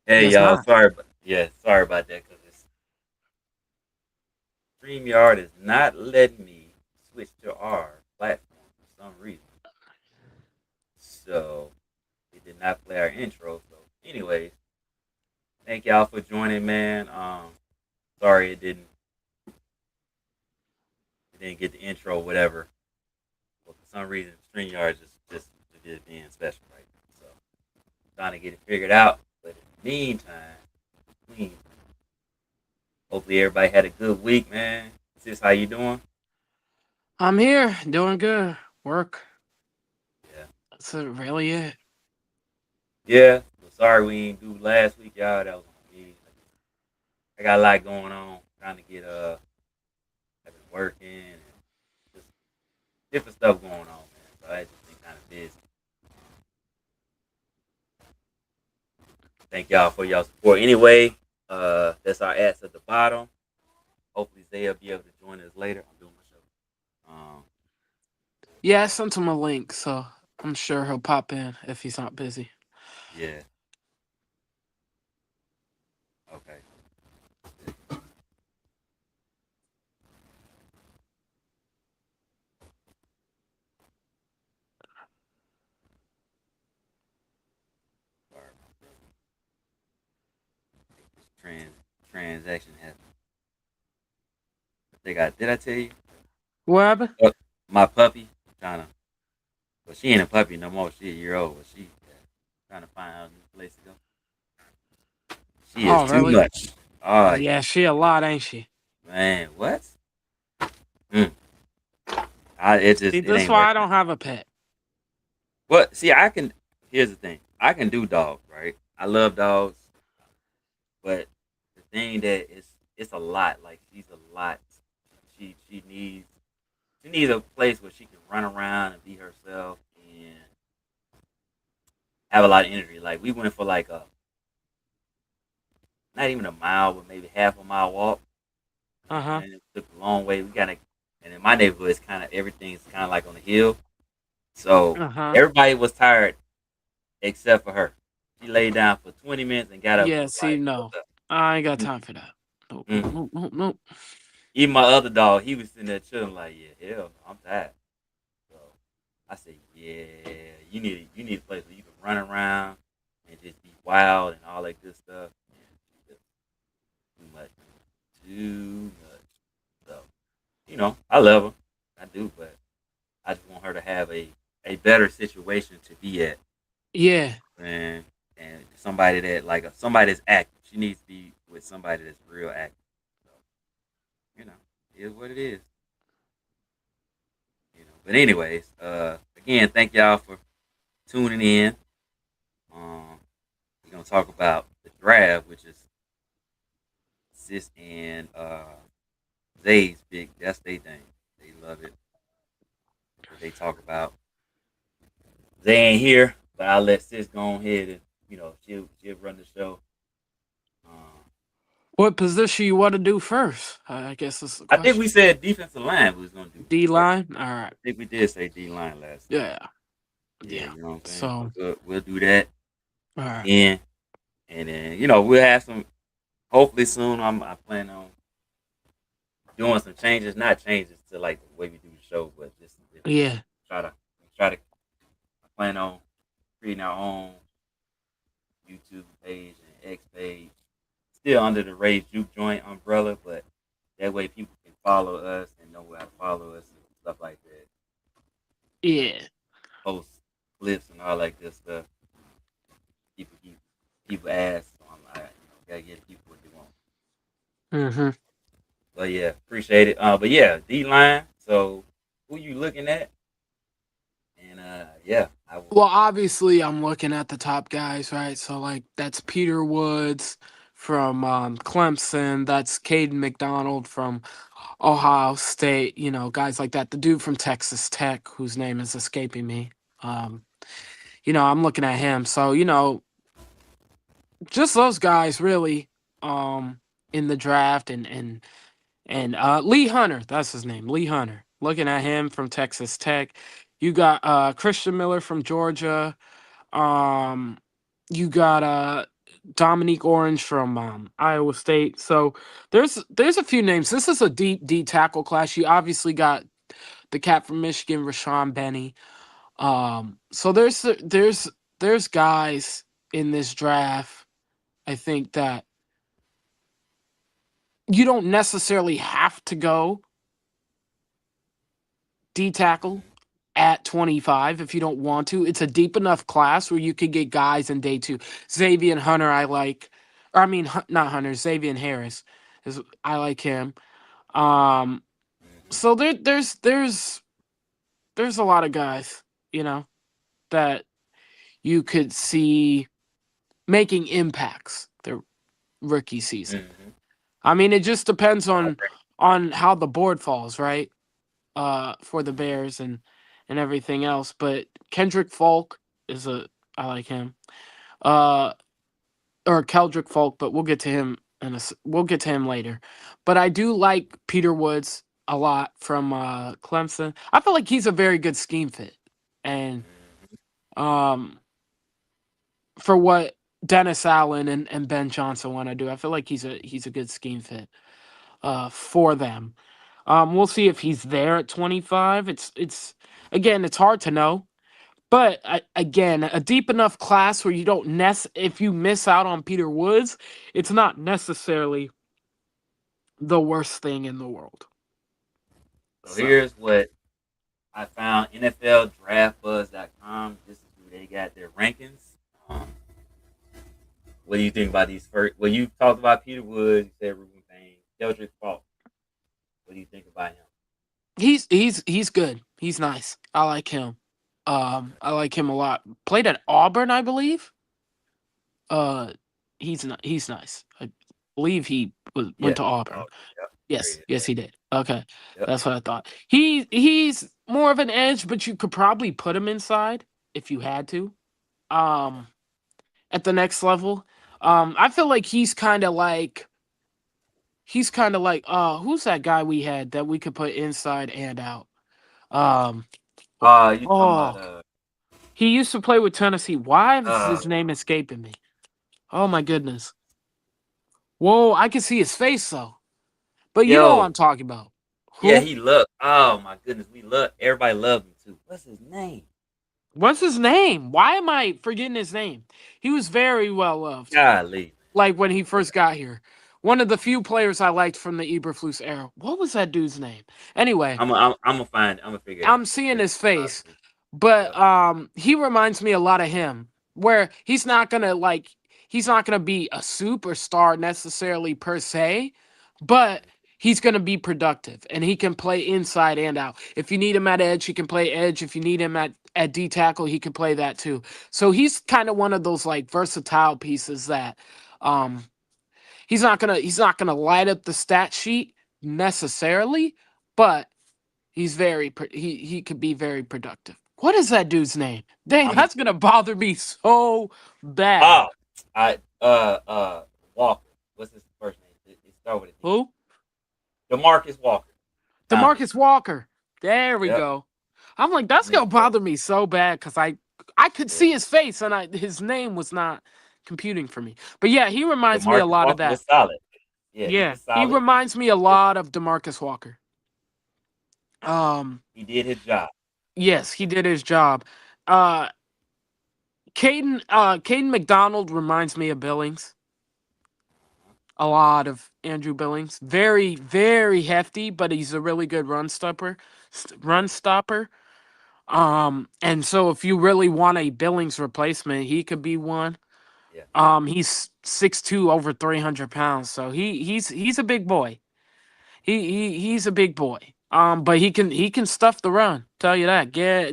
Hey Guess y'all, not. sorry about that because this StreamYard is not letting me switch to our platform for some reason. So it did not play our intro. So, anyways, thank y'all for joining, man. Sorry it didn't get the intro, whatever. But for some reason, StreamYard just being special right now. So trying to get it figured out. But in the meantime, clean. Hopefully everybody had a good week, man. Sis, how you doing? I'm here, doing good. Work. Yeah. That's really it. Yeah. So sorry we didn't do last week, y'all. That was on me. I got a lot going on. Trying to get I've been working and just different stuff going on, man. So I just been kind of busy. Thank y'all for y'all support. Anyway, that's our ads at the bottom. Hopefully they'll be able to join us later. I'm doing my show. Yeah, I sent him a link, so I'm sure he'll pop in if he's not busy. Yeah. Okay. Sorry, this transaction happened. I think I did. I tell you. What happened? My puppy trying to. Well, she ain't a puppy no more. She a year old. But she trying to find out a new place to go. She is Oh, too really? much. Oh Yeah, yeah, she a lot, ain't she? man. What? Mm. It See, just it that's ain't why I working don't out. have a pet. But see, I can. Here's the thing. I can do dogs, right? I love dogs, but the thing that it's a lot. Like she's a lot. She needs a place where she can run around and be herself and have a lot of energy. Like we went for like a not even a mile, but maybe half a mile walk. Uh huh. And it took a long way. We gotta, and in my neighborhood, it's kind of everything's kind of like on the hill. So Uh huh. everybody was tired except for her. She laid down for 20 minutes and got up and Yeah, was see, like, "What's no. up?" I ain't got time for that. Nope, nope, Mm-mm. nope, nope, nope. Even my other dog, he was sitting there chilling like, "Yeah, hell, no, I'm tired." So I said, "Yeah, you need a place where you can run around and just be wild and all that good stuff." Man, she just too much, too much. So I love her, I do, but I just want her to have a better situation to be at, Yeah, and somebody that like somebody that's active. She needs to be with somebody that's real active. So you know, it is what it is. But anyways, again, thank y'all for tuning in. We're gonna talk about the draft, which is Sis and Zay's big. That's their thing. They love it. That's what they talk about. Zay ain't here, but I'll let Sis go ahead and she'll run the show. Um, what position you want to do first? I guess that's the I think question. we said defensive line we was gonna do D first. line. All right. I think we did say D line last time. Yeah, Yeah, yeah. you know what I'm saying. So So, we'll do that all right. then, and then we'll have some. Hopefully soon. I plan on doing some changes, not changes to like the way we do the show, but just some different things. Yeah. Try to. I plan on creating our own YouTube page and X page, still under the Raised Juke Joint umbrella, but that way people can follow us and know where to follow us and stuff like that. Yeah. Post clips and all that good stuff. People ask, so I'm like, gotta give people what they want. Mm-hmm. But yeah, appreciate it. But yeah, D line. So who you looking at? And yeah, I will. Well, obviously, I'm looking at the top guys, right? So, like, that's Peter Woods from Clemson. That's Caden McDonald from Ohio State. You know, guys like that. The dude from Texas Tech, whose name is escaping me. Um, I'm looking at him. So, just those guys really in the draft and Lee Hunter, that's his name, Lee Hunter. Looking at him from Texas Tech. You got Christian Miller from Georgia. Um, you got Dominique Orange from Iowa State. So there's a few names. This is a deep D tackle class. You obviously got the cat from Michigan, Rashawn Benny. So there's guys in this draft. I think that you don't necessarily have to go D tackle at 25 if you don't want to. It's a deep enough class where you could get guys in day two. Xavier Hunter, I like. Or I mean, not Hunter. Xavier Harris is I like him. Um, Mm-hmm. so there's a lot of guys, that you could see making impacts their rookie season. Mm-hmm. I mean, it just depends I on agree. how the board falls, right? For the Bears and everything else. But Kendrick Falk is a I like him. Uh, or Keldrick Falk, but we'll get to him we'll get to him later. But I do like Peter Woods a lot from Clemson. I feel like he's a very good scheme fit, and Mm-hmm. um, for what Dennis Allen and Ben Johnson want to do, I feel like he's a good scheme fit for them. We'll see if he's there at 25. It's again, it's hard to know. But again, a deep enough class where you don't if you miss out on Peter Woods, it's not necessarily the worst thing in the world. So So here's what I found: NFLDraftBuzz.com. This is who they got their rankings. Um, what do you think about these first? Well, you talked about Peter Woods. You said Ruben Payne, Keldrick Falk. What do you think about him? he's good. He's nice. I like him. I like him a lot. Played at Auburn, I believe. Uh, he's nice. I believe he went Yeah, to he was Auburn. all. Yep, Yes, graded yes, there. he did. Okay, Yep. that's what I thought. He's more of an edge, but you could probably put him inside if you had to. Um, at the next level, I feel like he's kind of like who's that guy we had that we could put inside and out? Um, You talking about oh, he used to play with Tennessee. Why is uh his name escaping me? Oh my goodness! Whoa, I can see his face though. But you know what yo, I'm talking about. yeah, Who? he loved. Oh my goodness, everybody loved him too. What's his name? What's his name? Why am I forgetting his name? He was very well loved. Golly, Like when he man. first got here. One of the few players I liked from the Eberflus era. What was that dude's name? Anyway, I'm gonna find. I'm gonna figure it I'm out. I'm seeing gonna his face, figure it but out. he reminds me a lot of him. Where he's not gonna be a superstar necessarily per se, but he's gonna be productive and he can play inside and out. If you need him at edge, he can play edge. If you need him at D tackle, he can play that too. So he's kind of one of those like versatile pieces that um he's not gonna light up the stat sheet necessarily, but he could be very productive. What is that dude's name? Dang, I'm gonna. that's gonna bother me so bad. Oh, I Walker. What's his first name? It start with a D. Who? Demarcus Walker. Found it. Demarcus Walker. There we Yep. go. I'm like, that's Yeah. gonna bother me so bad because I could Yeah. see his face and his name was not computing for me. But yeah, he reminds me a Demarcus lot of Walker that. was solid. Yeah, he Yeah, was he solid. reminds me a He lot of Demarcus Walker. Um, he did his job. yes, he did his job. Uh, Caden McDonald reminds me of Billings. A lot of Andrew Billings. Very, very hefty, but he's a really good run stopper. Run stopper. And so if you really want a Billings replacement, he could be one. Yeah. He's 6'2", over 300 pounds, so he's a big boy. He's a big boy. But he can stuff the run. Tell you that.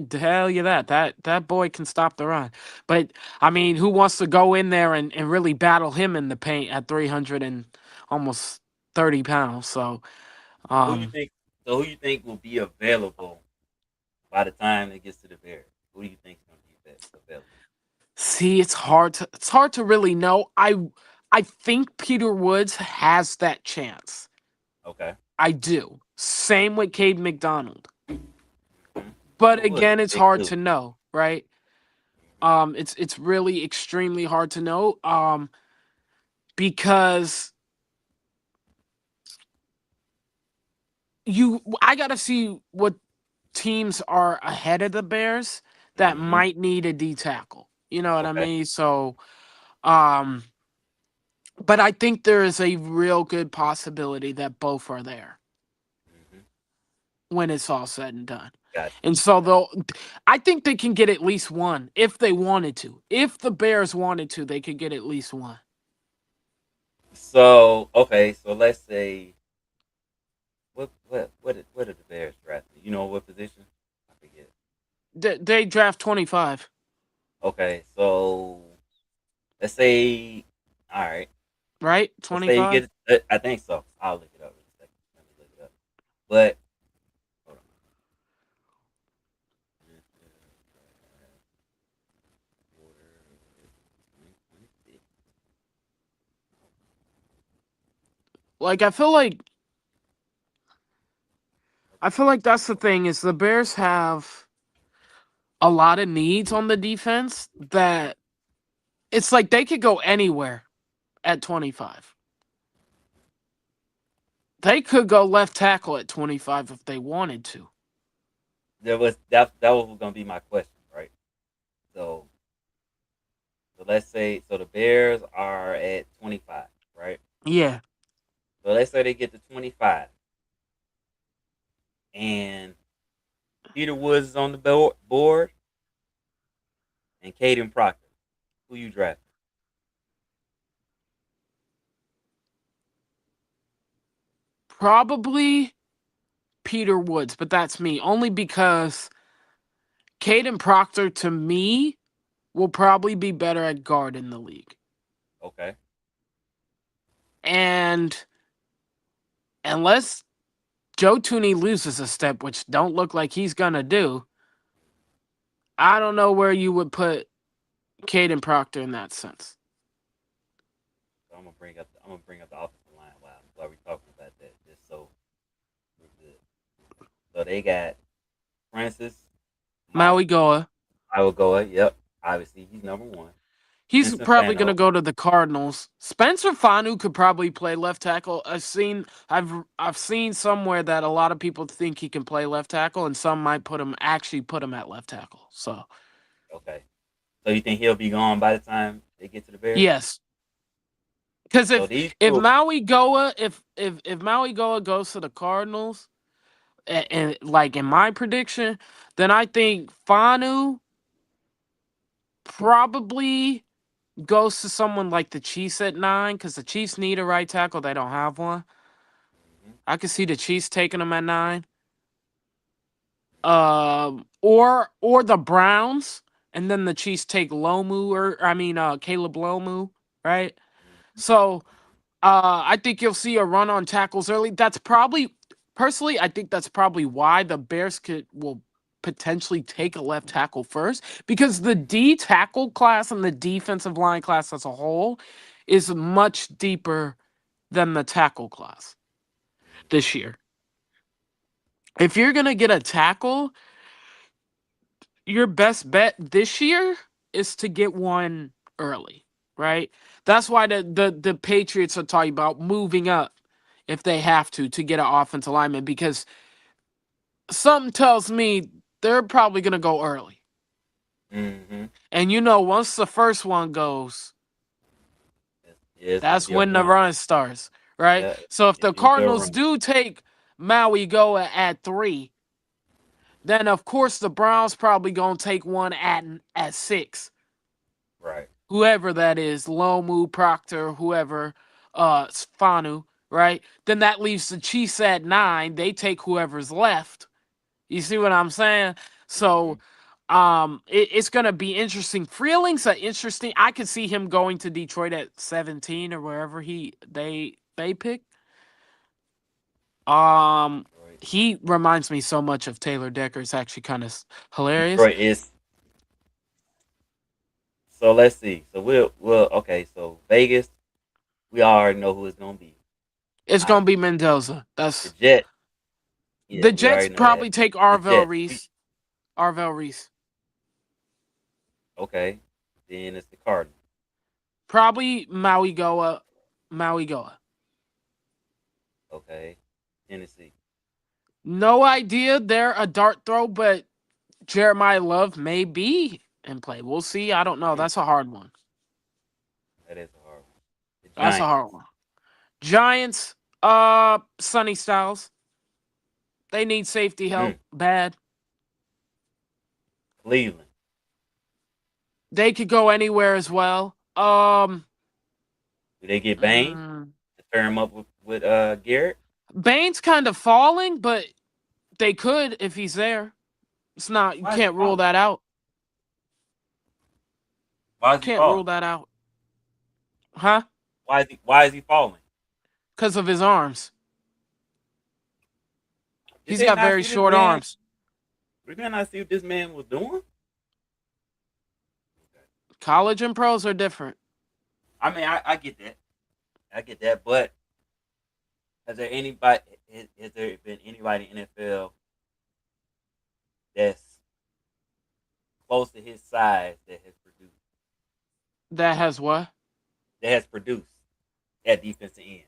Tell you that boy can stop the run. But I mean, who wants to go in there and really battle him in the paint at 300 and almost 30 pounds? So Who you um, think? So who you think will be available by the time it gets to the Bears? Who do you think is going to be available? see, it's hard to really know. I think Peter Woods has that chance. Okay. I do. Same with Cade McDonald. Mm-hmm. But Peter Woods, again, it's big hard dude. to know, right? Mm-hmm. It's really extremely hard to know. because I gotta see what teams are ahead of the Bears that Mm-hmm. might need a D tackle. You know what I Okay. mean? So, um, but I think there is a real good possibility that both are there Mm-hmm. when it's all said and done. Gotcha. And so Gotcha. I think they can get at least one if they wanted to. If the Bears wanted to, they could get at least one. So okay, so let's say what did the Bears draft? You know what position? I forget. They draft 25, Okay, so let's say all right. right? Let's say you 25. get. I think so. I'll look it up in a second. Let me look it up. But hold on. Like I feel like that's the thing is the Bears have a lot of needs on the defense that it's like they could go anywhere at 25. They could go left tackle at 25 if they wanted to. That was gonna be my question, right? So let's say the Bears are at 25, right? Yeah. So let's say they get to 25, and Peter Woods is on the board, and Caden Proctor. Who you draft? Probably Peter Woods, but that's me. Only because Caden Proctor to me will probably be better at guard in the league. Okay. And unless Joe Tooney loses a step, which don't look like he's gonna do, I don't know where you would put Caden Proctor in that sense. So I'm gonna bring up the offensive line while we're talking about that, just so we're good. So they got Francis Maui Goa. Mauigoa. Yep. Obviously he's number one. He's Vincent probably going to Fano. go to the Cardinals. Spencer Fanu could probably play left tackle. I've seen somewhere that a lot of people think he can play left tackle, and some might put him at left tackle. So Okay. So you think he'll be gone by the time they get to the Bears? yes, because So if these if two. Maui Goa if Maui Goa goes to the Cardinals, and like in my prediction, then I think Fanu probably goes to someone like the Chiefs at 9 because the Chiefs need a right tackle. They don't have one. Mhm, I could see the Chiefs taking them at 9. mhm, Or the Browns, and then the Chiefs take Lomu Caleb Lomu, right? mhm, So I think you'll see a run on tackles early. That's probably personally, I think that's probably why the Bears will potentially take a left tackle first because the D tackle class and the defensive line class as a whole is much deeper than the tackle class this year. If you're gonna get a tackle, your best bet this year is to get one early, right? That's why the Patriots are talking about moving up if they have to get an offensive lineman because something tells me they're probably gonna go early. mhm. And once the first one goes, Yeah, it's gonna that's be a when the run. run starts, right? Yeah, So if it's the gonna be a Cardinals run. do take Maui Goa at 3, then of course the Browns probably gonna take one at 6. Right. Whoever that is, Lomu, Proctor, whoever, Fanu, right? Then that leaves the Chiefs at 9. They take whoever's left. You see what I'm saying? So, Mhm. it's gonna be interesting. Freeling's are interesting. I could see him going to Detroit at 17 or wherever they pick. Um, Detroit. he reminds me so much of Taylor Decker. It's actually kind of hilarious. Detroit is. So let's see. So we'll okay. So Vegas, we already know who it's gonna be. It's gonna be Obviously, Mendoza. the That's Jet. the Yeah, we Jets already know that. probably take The Arvell Jets. We Reese. Arvell Reese. okay. Then it's the Cardinals. Probably Maui Goa. Maui Goa. Okay. Tennessee. No idea. They're a dart throw, but Jeremiah Love may be in play. We'll see. I don't know. Hmm, That's a hard one. that is a hard one. The That's a Giants. hard one. Giants, Sonny Styles. They need safety Hmm. help bad. Cleveland. They could go anywhere as well. Do they get Bain mm, to pair him up with Garrett? Bane's kind of falling, but they could if he's there. It's not. You Why is he can't rule falling? that out. Why is he Can't rule falling? that out, huh? Why is he falling? Because of his arms. Did He's they got not very see this short man? arms. Did they not see what this man was doing? College and pros are different. I mean, I get that. I get that, but has there been anybody in the NFL that's close to his size That has what? that has produced that defensive end?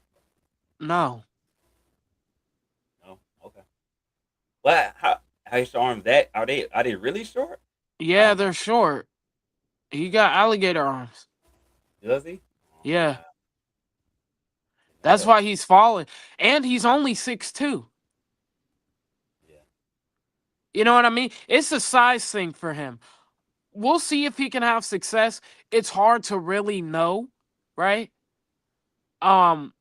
No. No, okay. Well, how his arms that are they really short? I Yeah, don't know. they're short. He got alligator arms. Does he? Oh Yeah. wow, didn't know That's that. why he's falling. And he's only 6'2". Yeah. You know what I mean? It's a size thing for him. We'll see if he can have success. It's hard to really know, right?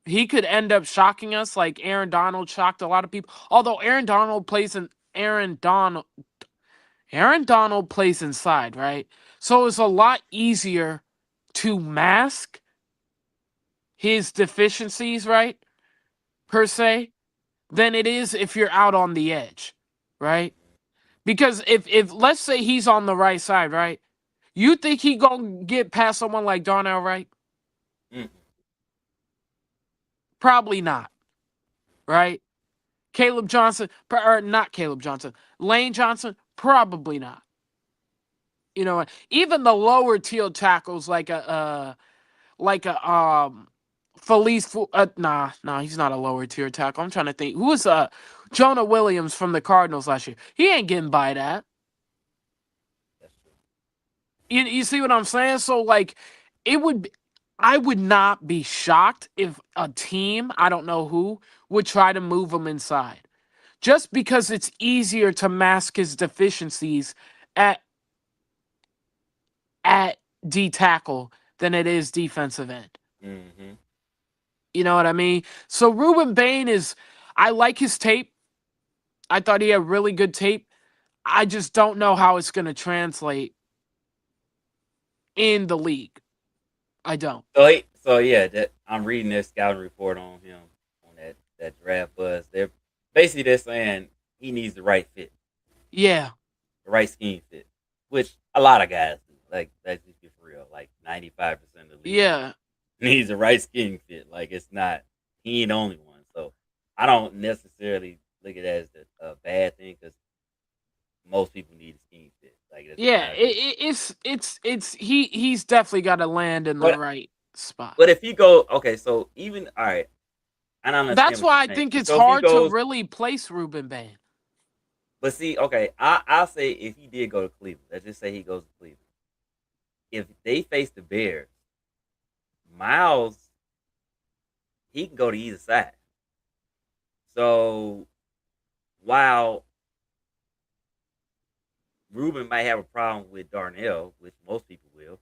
He could end up shocking us like Aaron Donald shocked a lot of people. Although Aaron Donald plays inside, right? So it's a lot easier to mask his deficiencies, right? Per se, than it is if you're out on the edge, right? Because if let's say he's on the right side, right? You think he gonna get past someone like Darnell Wright? Mm-mm. Probably not, right? Caleb Johnson, or not Caleb Johnson, Lane Johnson, probably not. You know, even the lower tier tackles like a Felice. Nah, he's not a lower tier tackle. I'm trying to think. Who was Jonah Williams from the Cardinals last year? He ain't getting by that. That's true. You see what I'm saying? So like, it would. I would not be shocked if a team, I don't know who, would try to move him inside. Just because it's easier to mask his deficiencies at at D tackle than it is defensive end. Mm-hmm. You know what I mean? So Ruben Bain is, I like his tape. I thought he had really good tape. I just don't know how it's going to translate in the league. I don't. So yeah, that I'm reading their scouting report on him on that draft buzz. They're saying he needs the right fit, Yeah, the right scheme fit, which a lot of guys do. Like let's just be for real. Like 95% of the league yeah, needs the right scheme fit. Like it's not he ain't the only one. So I don't necessarily look at that as a bad thing because most people need a scheme fit. Like it doesn't yeah. matter. It's he's definitely got to land in the But right spot. but if he go okay, so even all right, and I understand That's what you're why I saying. think it's So if he hard to goes really place Ruben Bain. But see, okay, I'll say if he did go to Cleveland, let's just say he goes to Cleveland. If they face the Bears, Miles, he can go to either side. So while Ruben might have a problem with Darnell, which most people will,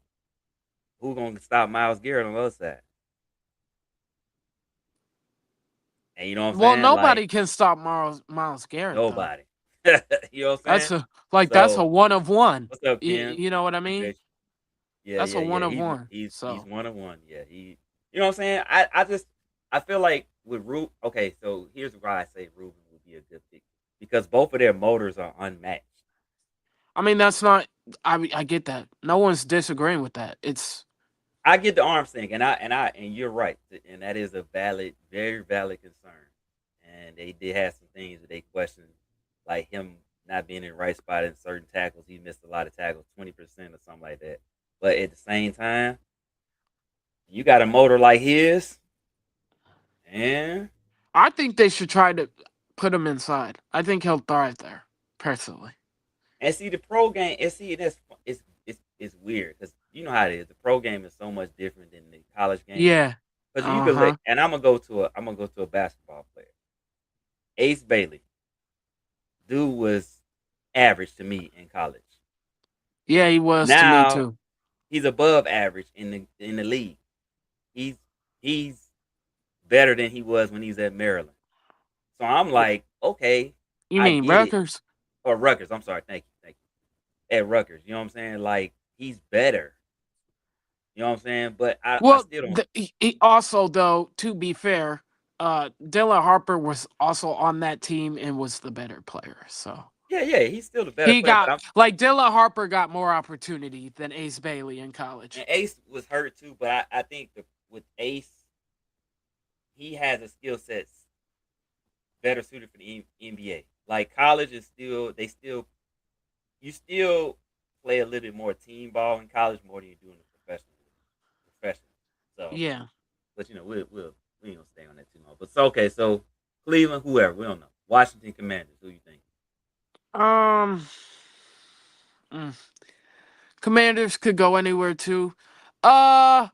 who's gonna stop Miles Garrett on the other side? And you know what I'm Well, saying? Like nobody can stop Miles Garrett though. nobody. You know what I'm That's saying? that's a So one of one. what's up, You, Ken? you know what I mean? Appreciate you. Yeah, That's yeah, a yeah. one of He's one. he's So one of one. Yeah, you know what I'm saying? I feel like with Ruben. Okay, so here's why I say Ruben would be a good pick because both of their motors are unmatched. I mean that's not. I get that. No one's disagreeing with that. It's I get the arm thing, and you're right, and that is a valid, very valid concern. And they did have some things that they questioned, like him not being in the right spot in certain tackles. He missed a lot of tackles, 20% or something like that. But at the same time, you got a motor like his. And I think they should try to put him inside. I think he'll thrive there, personally. see the pro game, and see that's it's weird because you know how it is. The pro game is so much different than the college game. Yeah. Because you Uh could look, huh. and I'm gonna go to a basketball player, Ace Bailey. Dude was average to me in college. Yeah, he was to me Now too. he's above average in the league. He's he's better than he was when he's at Maryland. So I'm like, okay, You I mean get it. Rutgers? Or Rutgers, I'm sorry, thank you. At Rutgers, you know what I'm saying? Like he's better. You know what I'm saying? But I Well, still don't. he also, though, to be fair, Dylan Harper was also on that team and was the better player. So Yeah, he's still the better he player. But got I'm like Dylan Harper got more opportunity than Ace Bailey in college. and Ace was hurt too. But I think with Ace, he has a skill set better suited for the NBA. Like college is still they still you still play a little bit more team ball in college more than you do in the professional. So, Yeah. but we ain't gonna stay on that too long. But so okay, so Cleveland, whoever we don't know. Washington Commanders, who you think? Um. mm, Commanders could go anywhere too. Uh.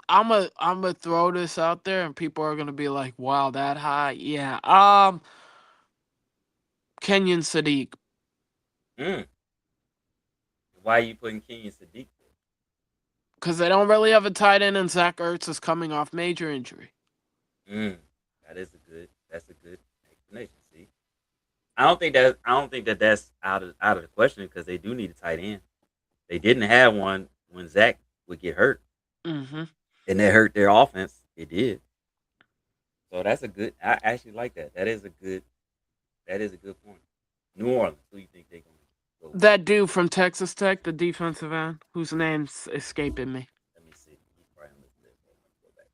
I'm gonna throw this out there, and people are gonna be like, "Wow, that high?" Yeah. Kenyon Sadiq, Mm. Why are you putting Kenyon Sadiq because they don't really have a tight end, and Zach Ertz is coming off major injury. there? That's a good explanation. See, I don't think that that's out of the question because they do need a tight end. They didn't have one when Zach would get hurt, Mm-hmm. and that hurt their offense. It did. So that's a good. I actually like that. That is a good point. New Orleans. Who you think they're going to go with? That dude from Texas Tech, the defensive end, whose name's escaping me. Let me see. He's probably on this list. Hold on, go back.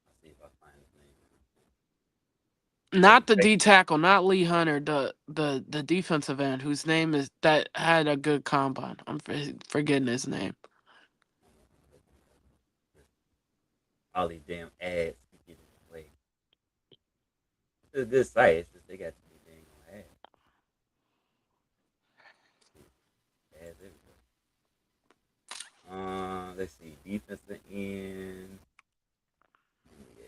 I'll see if I find his name. Not the D tackle, not Lee Hunter, the defensive end whose name is that had a good combine. I'm forgetting his name. All these damn ads keep getting in the way. It's a good site. It's just they got too many dang ads. Ads everywhere. Let's see. Defensive end.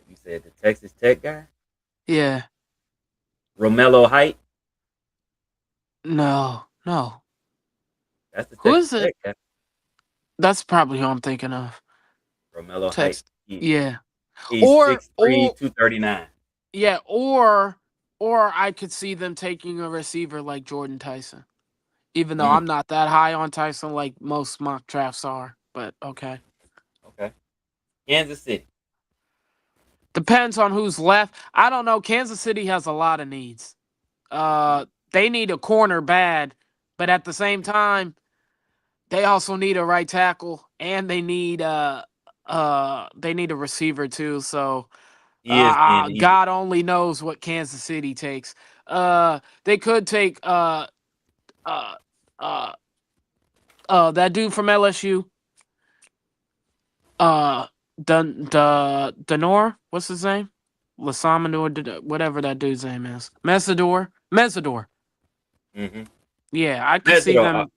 You said the Texas Tech guy, Yeah, Romello Height. no. That's the Who Texas is it? Tech guy, That's probably who I'm thinking of. Romello Height. Text. Yeah, He's or 6'3", or 239. yeah, or I could see them taking a receiver like Jordan Tyson. Even though Mm, I'm not that high on Tyson like most mock drafts are, but okay. okay. Kansas City. Depends on who's left. I don't know. Kansas City has a lot of needs. They need a corner bad, but at the same time, they also need a right tackle and they need a receiver too. So ESPN Eagles. God only knows what Kansas City takes. They could take uh uh that dude from LSU. Uh, Denor, what's his name? Lasamador, whatever that dude's name is. Mesidor. Mm-hmm. Yeah, I could see Mesidor. them.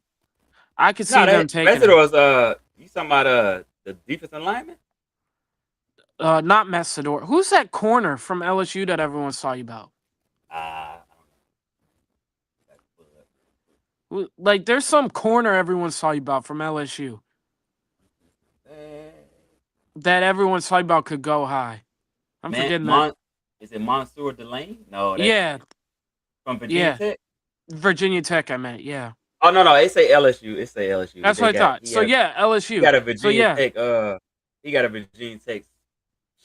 I could No, see them that taking him. Mesidor is you talking about the defensive lineman? Not Mesidor. Who's that corner from LSU that everyone saw you about? I don't Like, there's some corner everyone saw you about from LSU know. that everyone saw you about could go high. I'm Man, forgetting that. is it Mansour Delane? No, that's Yeah, from Virginia yeah. Tech. Virginia Tech, I meant. Yeah, Oh no, it say LSU. It say LSU, but that's what I thought. So yeah, he LSU. got a So Virginia yeah, Tech he got a Virginia Tech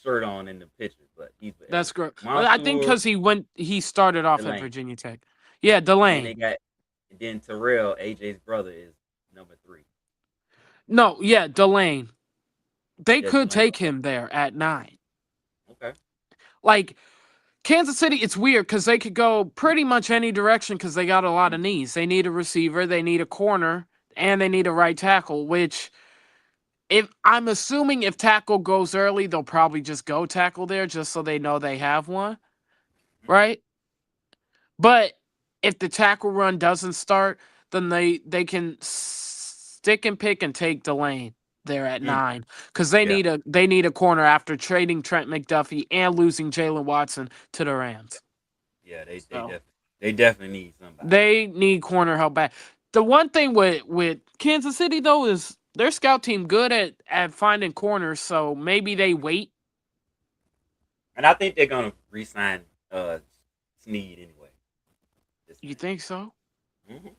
shirt on in the picture, but he's for that's LSU. great. I think Mansour because he started off at Delane, Virginia Tech. Yeah, and then they Delane. got and then Terrell AJ's brother is number 3. No, yeah, Delane. They Yeah, could Delane. take him there at 9. Okay. Like Kansas City, it's weird because they could go pretty much any direction because they got a lot of needs. They need a receiver, they need a corner, and they need a right tackle. Which if I'm assuming if tackle goes early, they'll probably just go tackle there just so they know they have one, right? But if the tackle run doesn't start, then they can stick and pick and take the lane there at Mm, 9 because they need a corner after trading Trent McDuffie and losing Jalen Watson to the yeah, Rams. yeah. So They definitely need somebody. they need corner help back. The one thing with Kansas City though is their scout team good at finding corners, so maybe they wait. And I think they're gonna re-sign uh Sneed anyway this You winter. think so? Hmm.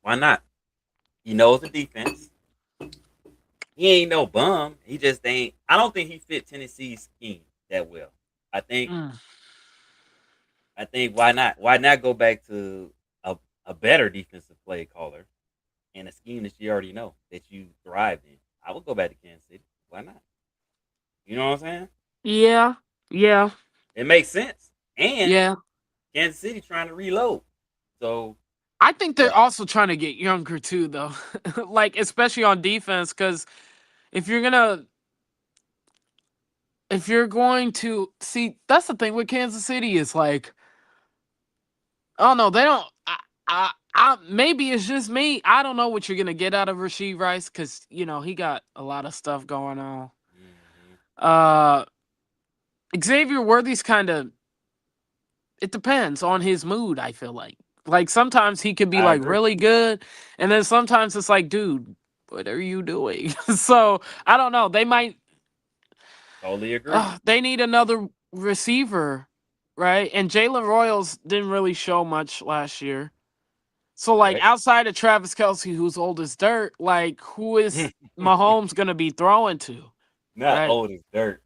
Why not? He knows the defense. He ain't no bum. He just ain't. I don't think he fit Tennessee's scheme that well. I think. Mm. I think why not? Why not go back to a, a better defensive play caller and a scheme that you already know that you thrived in? I would go back to Kansas City. Why not? You know what I'm saying? Yeah, yeah, It makes sense. And yeah. Kansas City trying to reload. So I think yeah, they're also trying to get younger too, though. Like especially on defense, because if you're gonna, if you're going to see, that's the thing with Kansas City is like, oh no, they don't. Maybe it's just me. I don't know what you're gonna get out of Rasheed Rice because he got a lot of stuff going on. hmm, Uh, Xavier Worthy's kind of. It depends on his mood. I feel like sometimes he can be I like agree. really good, and then sometimes it's like, dude, what are you doing? So I don't know. They might. Totally agree. They need another receiver, right? And Jalen Royals didn't really show much last year. So like Correct. outside of Travis Kelsey, who's old as dirt, like who is Mahomes gonna be throwing to, Not right? old as dirt.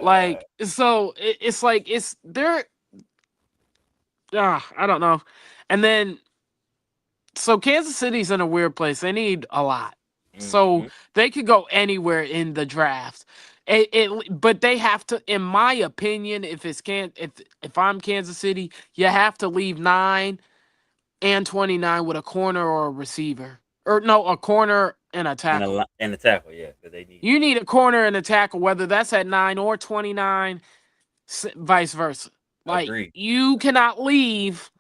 Like so, it's like it's they're I don't know, and then so Kansas City's in a weird place. They need a lot, so Hmm. they could go anywhere in the draft. But they have to, in my opinion, if I'm Kansas City, you have to leave 9 and 29 with a corner or a receiver, or no, a corner and a tackle. And a tackle, yeah, because they need You need a corner and a tackle, whether that's at 9 or 29, vice versa. Like agree you cannot leave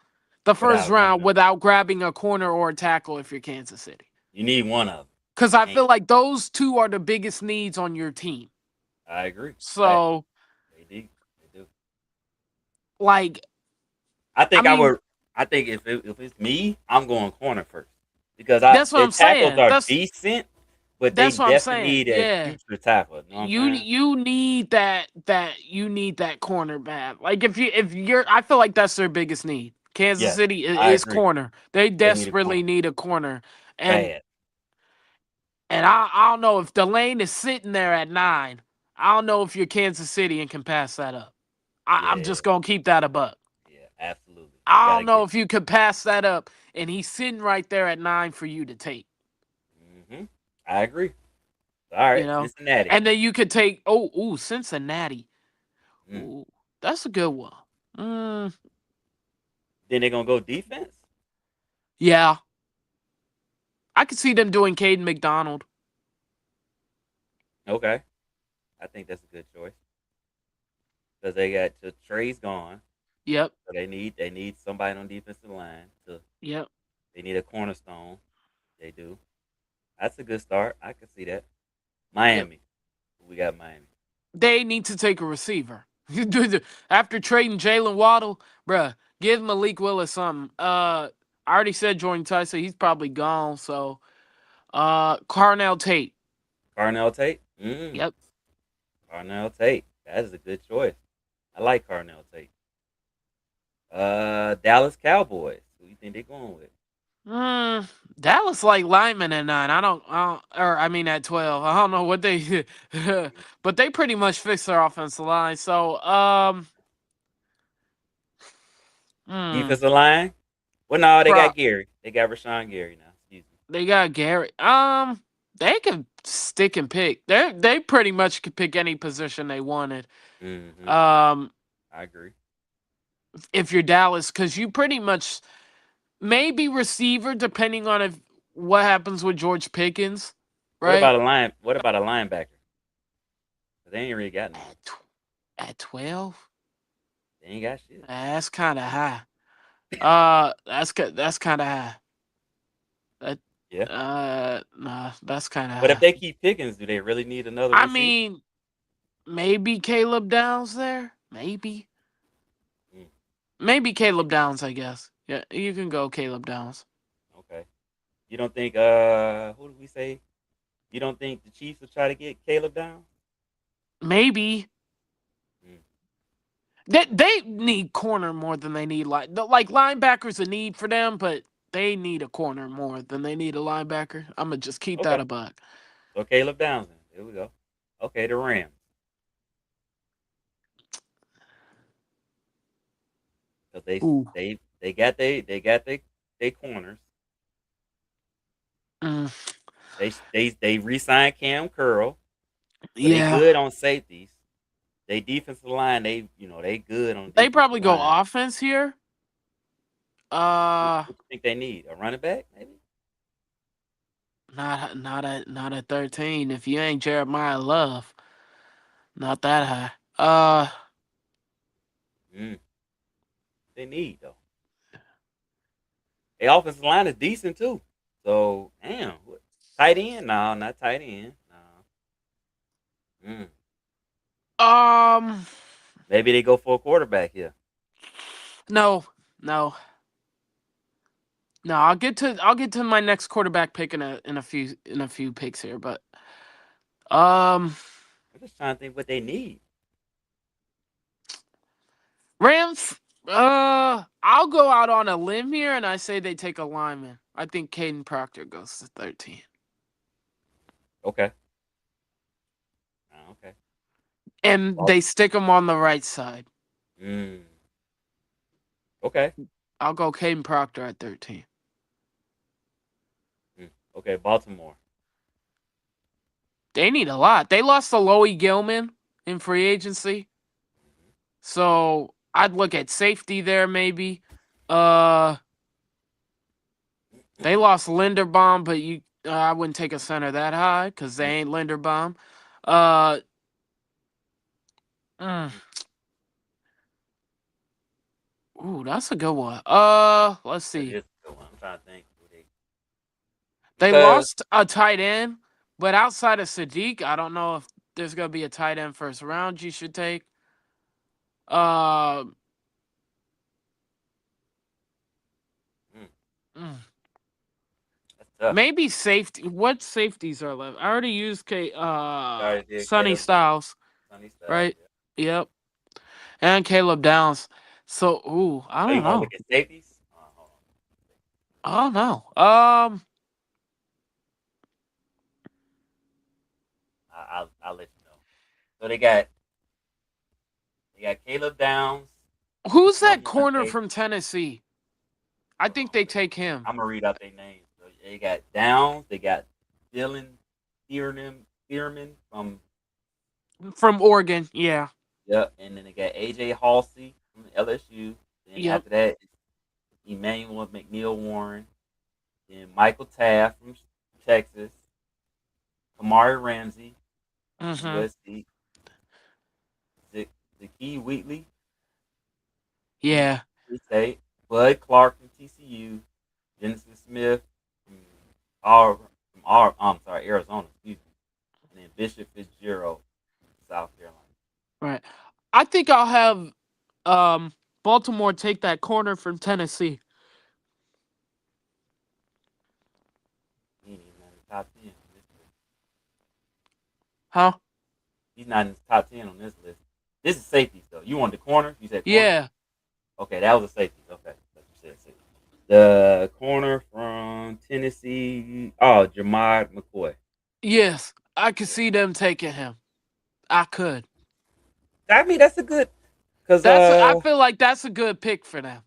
the first without one of round them. without grabbing a corner or a tackle if you're Kansas City. You need one of them. Because I And feel like those two are the biggest needs on your team. I agree. Fact. So, They do. They do. like, I I think I mean, would. I think if it's me, I'm going corner first because that's what their I'm tackles saying. are That's decent, but they that's what I'm definitely saying. need a Yeah. future tackle. You know what I'm You saying? you need that corner bad. Like if you're I feel like that's their biggest need. Kansas Yes, City I is agree. corner. They They need a desperately corner need a corner. And bad. I don't know if the lane is sitting there at 9. I don't know if you're Kansas City and can pass that up. I'm Yeah, just gonna keep that a buck. yeah, absolutely. You I gotta don't know get. if you could pass that up and he's sitting right there at 9 for you to take, Hmm. I agree. All you right, know? Cincinnati. And then you could take Cincinnati. Mm. Ooh, that's a good one. Mm, Then they're gonna go defense. yeah. I could see them doing Caden McDonald. Okay, I think that's a good choice because they got the Trey's gone, Yep. so they need somebody on defensive line to. Yep. They need a cornerstone. They do. That's a good start. I can see that. Yep. Miami. We got Miami. They need to take a receiver. After trading Jalen Waddle, bruh, give Malik Willis something. I already said Jordan Tyson, he's probably gone. So Carnell Tate. Carnell Tate. Yep. Carnell Tate. That is a good choice. I like Carnell Tate. Dallas Cowboys. Who you think they're going with? Mm, Dallas like Lyman at 9. Or I mean at 12. I don't know what they, but they pretty much fixed their offensive line. So, hmm, Defensive line. Well, no, they pro- got Gary. They got Rashawn Gary now. Excuse they got Gary. They can stick and pick. They pretty much could pick any position they wanted. me. Um, I agree. if you're Dallas, because you pretty much maybe receiver, depending on if what happens with George Pickens, What right? about a line? What about a linebacker? 'Cause they ain't really got none. At 12, They ain't got shit. that's kind of high. That's kind of high. That Yeah. nah, that's kind of But if high. they keep Pickens, do they really need another I receiver? mean, maybe Caleb Downs there. Mm, Maybe Caleb Downs. I guess. Yeah, you can go Caleb Downs. okay. You don't think who did we say? You don't think the Chiefs will try to get Caleb down? Maybe Mm, they need corner more than they need like linebackers a need for them, but they need a corner more than they need a linebacker. I'm gonna just keep that okay. a buck. So Caleb Downs. Then. Here we go. Okay, the Rams. So Ooh. they got they corners. Mm, They re-signed Cam Curl. So they yeah. good on safeties. They defensive line, they good on They defensive probably go line. offense here. Uh, What you think they need? A running back, maybe? not at 13. If you ain't Jeremiah Love, not that high. Mm, they need though. Their offensive line is decent too. So damn, tight end? No, not tight end. No. Mm, um, maybe they go for a quarterback here. no, no, no. I'll get to my next quarterback pick in a few picks here, but um, I'm just trying to think what they need. Rams. I'll go out on a limb here, and I say they take a lineman. I think Caden Proctor goes to 13, Okay. Okay. and Well, they stick him on the right side. mm, okay. I'll go Caden Proctor at 13. Mm, okay. Baltimore. They need a lot. They lost to Loie Gilman in free agency. Mhm. So I'd look at safety there maybe. Uh they lost Linderbaum, but I wouldn't take a center that high because they Mm, ain't Linderbaum. Uh mm, mm. ooh, that's a good one. Let's That see. is a good one. I'm trying to think who they They because lost a tight end, but outside of Sadiq, I don't know if there's gonna be a tight end first round you should take. Uh mm, mm, that's tough. Maybe safety. What safeties are left? I already used You already did Sonny Caleb Styles, Sunny Styles. right? Yeah. Yep. And Caleb Downs. So, ooh, I Oh, you don't want to know. look at safeties? Hold on. I don't know. I'll let you know. So they got Caleb Downs, Who's that number one corner safety. from Tennessee? I Hold think on. they take him I'm gonna read out their names. So they got Downs. They got Dylan Thierman from from Oregon. Yeah. yep, and then they got AJ Halsey from LSU. Then Yep. after that, it's Emmanuel McNeil Warren. Then Michael Taft from Texas. Kamari Ramsey from Mm-hmm. USC. Zakee Wheatley from Yeah. Free State. Bud Clark from TCU. Genesis Smith from R from Arizona, excuse me. And then Bishop Fitzgerald from South Carolina. Right. I think I'll have Baltimore take that corner from Tennessee. He ain't even in the top 10 on this list. Huh? He's not in the top 10 on this list. This is safeties, though. You want the corner? You said corner? Yeah. Okay, that was a safety. Okay, you said safety. The corner from Tennessee. Oh, Jamar McCoy. Yes. I could see them taking him. I could. I mean, that's a good. Because, I feel like that's a good pick for them.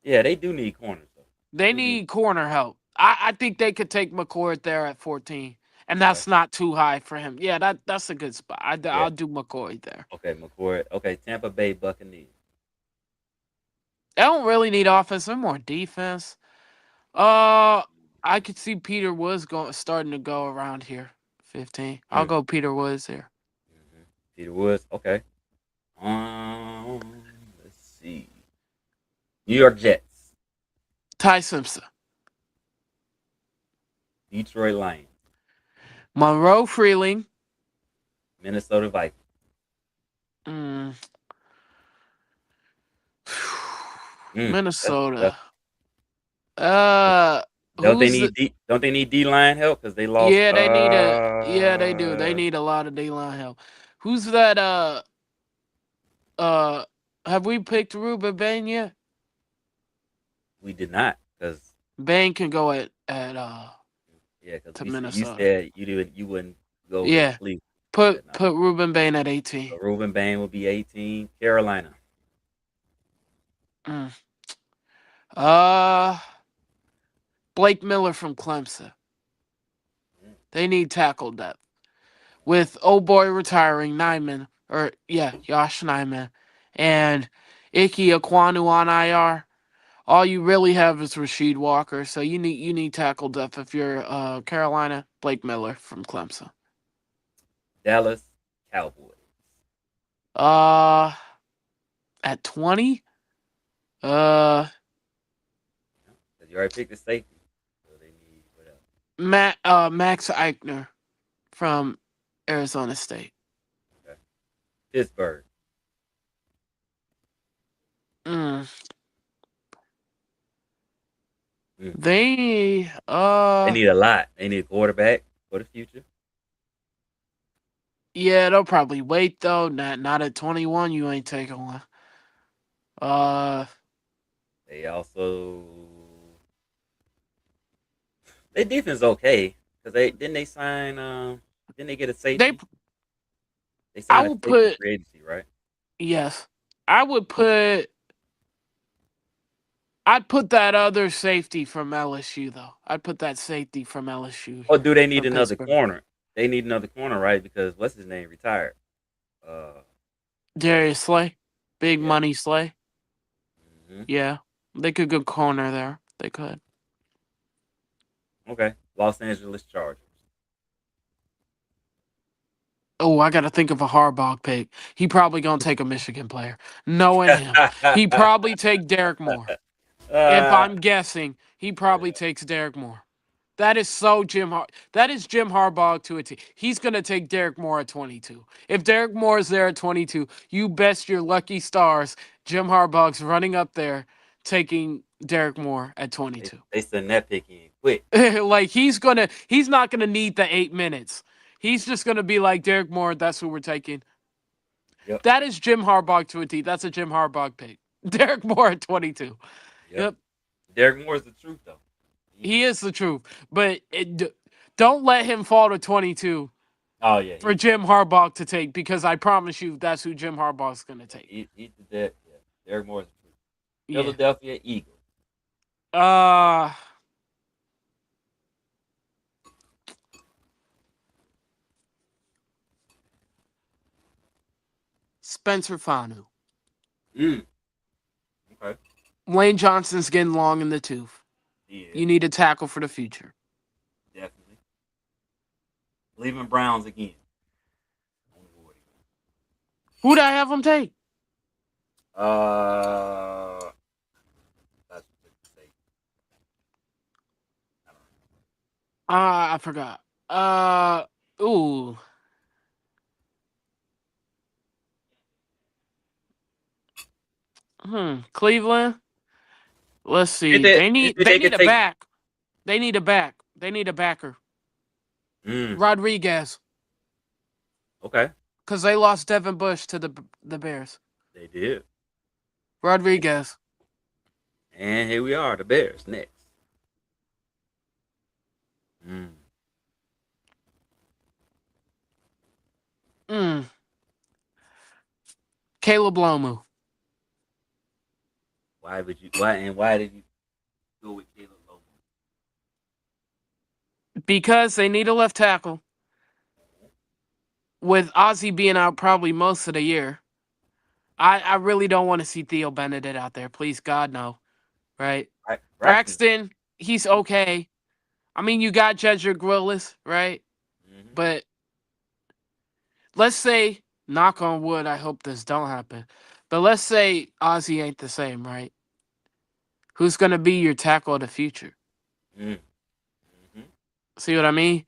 yeah, they do need corners, though. They They do need. need corner help. I think they could take McCoy there at 14, and Okay. that's not too high for him. Yeah, that's a good spot. Yeah. I'll do McCoy there. Okay, McCoy. Okay, Tampa Bay Buccaneers. They don't really need offense; they're more defense. Uh, I could see Peter Woods starting to go around here. 15. I'll Mm. go Peter Woods here. Hmm. Peter Woods. Okay. Let's see. New York Jets, Ty Simpson. Detroit Lions, Monroe Freeling. Minnesota Vikings. Mm. That's tough. Minnesota. Uh, who's the? Don't they need D line help because they lost? Yeah, they need a. Yeah, they do. They need a lot of D line help. Who's that? Uh, have we picked Ruben Bain yet? We did not because Bain can go at yeah, because to you Minnesota. said you wouldn't go to Yeah, Cleveland. put Said no. put Ruben Bain at 18. So Ruben Bain will be 18. Carolina, Mm. Uh, Blake Miller from Clemson. mm, They need tackle depth. With old boy retiring, Nyman, or yeah, Josh Nyman, and Ike Aquanu on IR. All you really have is Rasheed Walker, so you need tackle depth if you're Carolina. Blake Miller from Clemson. Dallas Cowboys. Uh, at 20, uh, Because you already picked the safety, so they need what else? Max Eichner from Arizona State. Okay. Pittsburgh. Mm. Mm. They They need a lot. They need a quarterback for the future. yeah, they'll probably wait though. Not at 21. You ain't taking one. Uh, They also their defense okay because they sign didn't they get a they safety? They I signed a will safety put free agency, right? yes. I would put I'd put that other safety from LSU though. I'd put that safety from LSU Or do they need from another Pittsburgh. corner? They need another corner, right? Because what's his name retired. Uh, Darius Slay, big yeah. money Slay. Hmm. Yeah, they could go corner there. They could. Okay. Los Angeles Chargers. Oh, I got to think of a Harbaugh pick. He probably gonna take a Michigan player. Knowing him, he probably take Derek Moore. If uh, I'm guessing, he probably yeah. takes Derek Moore. That is so That is Jim Harbaugh to a T. He's gonna take Derek Moore at 22. If Derek Moore is there at 22, you best your lucky stars. Jim Harbaugh's running up there, taking Derek Moore at They 22. they send that pick in quick. Like he's not gonna need the 8 minutes. He's just gonna be like Derek Moore. That's who we're taking. Yep. That is Jim Harbaugh to a T. That's a Jim Harbaugh pick. Derek Moore at 22. Yep. Yep. Derek Moore is the truth though. He is the truth, but don't let him fall to 22 Oh yeah, for Jim Harbaugh to take because I promise you that's who Jim Harbaugh's going to take. he's the dead. Yeah. Derek Moore is the truth. Yeah. Philadelphia Eagles. Uh Spencer Fanu. Mm. Okay. Lane Johnson's getting long in the tooth. Yeah, You need a tackle for the future. definitely. Cleveland Browns again. On the board again. Who'd I have him take? That's what to say. I don't I forgot. Ooh. Cleveland. Let's know. see. You think They they need could a take? back. They need a back. They need a backer. Mm. Rodriguez. Okay. Because they lost Devin Bush to the Bears. They did. Rodriguez. And here we are, the Bears next. Mm. Mm. Caleb Lomu. Why would you? Why did you go with Caleb Logan? Because they need a left tackle. With Ozzy being out probably most of the year. I really don't want to see Theo Benedict out there. Please, God, no. Right? Right. Braxton. Braxton, he's okay. I mean, you got Jedrick Willis, right? Hmm. But let's say, knock on wood, I hope this don't happen. But let's say Ozzy ain't the same, right? Who's gonna be your tackle of the future? Mm-hmm. See what I mean?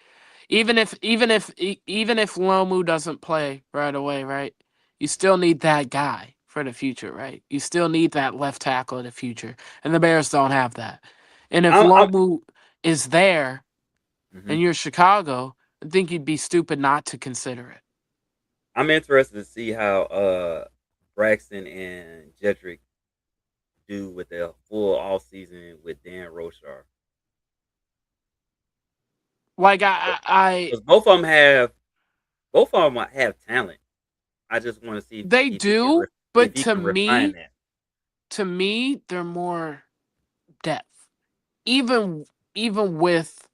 Even if Lomu doesn't play right away, right? You still need that guy for the future, right? You still need that left tackle of the future, and the Bears don't have that. And if I'm Lomu is there, hmm and you're Chicago, I think you'd be stupid not to consider it. I'm interested to see how Braxton and Jedrick do with their full off season with Dan Roshar. Like I Because both of them have talent. I just want to see they if he can do, if but he can refine that. to me, they're more depth. Even even with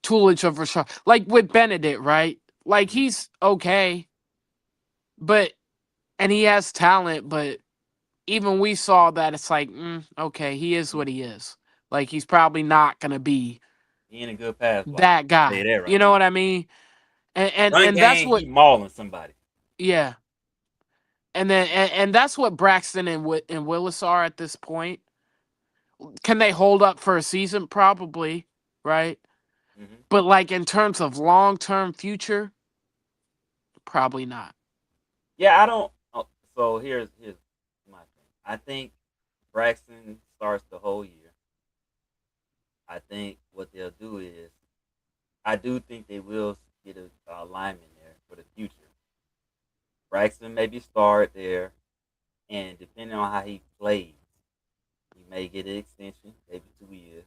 Tulich of Rashard, like with Benedict, right? Like Mhm. he's okay, but and he has talent, but even we saw that it's like, okay, he is what he is. Like he's probably not gonna be He ain't a good pass blocker. that I'll tell you guy. that You right know now. what I mean? Run And that's game, what, he mauling somebody. yeah. And that's what Braxton and Willis are at this point. Can they hold up for a season? Probably, right? Hmm. But like in terms of long term future, probably not. Yeah, I don't. So here's my thing. I think Braxton starts the whole year. I think what they'll do is I do think they will get a lineman there for the future. Braxton maybe start there, and depending on how he plays, he may get an extension, maybe 2 years,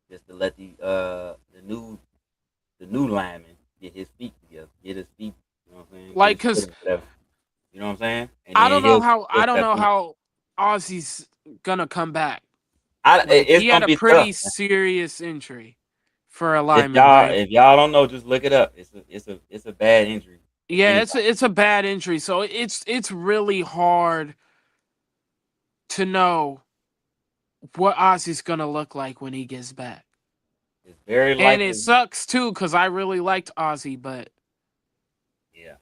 just to let the new lineman get his feet together, get his feet, you know what I'm saying, get Like, his cause footing, whatever. You know what I'm saying? And then he'll I don't step know in. how Ozzy's gonna come back. Like It's he had gonna a be tough, pretty man. serious injury for a If lineman, y'all right? if y'all don't know, just look it up. It's a bad injury for Yeah, anybody. it's a bad injury, so it's really hard to know what Ozzy's gonna look like when he gets back. It's very And it likely. sucks too, because I really liked Ozzy, but Yeah,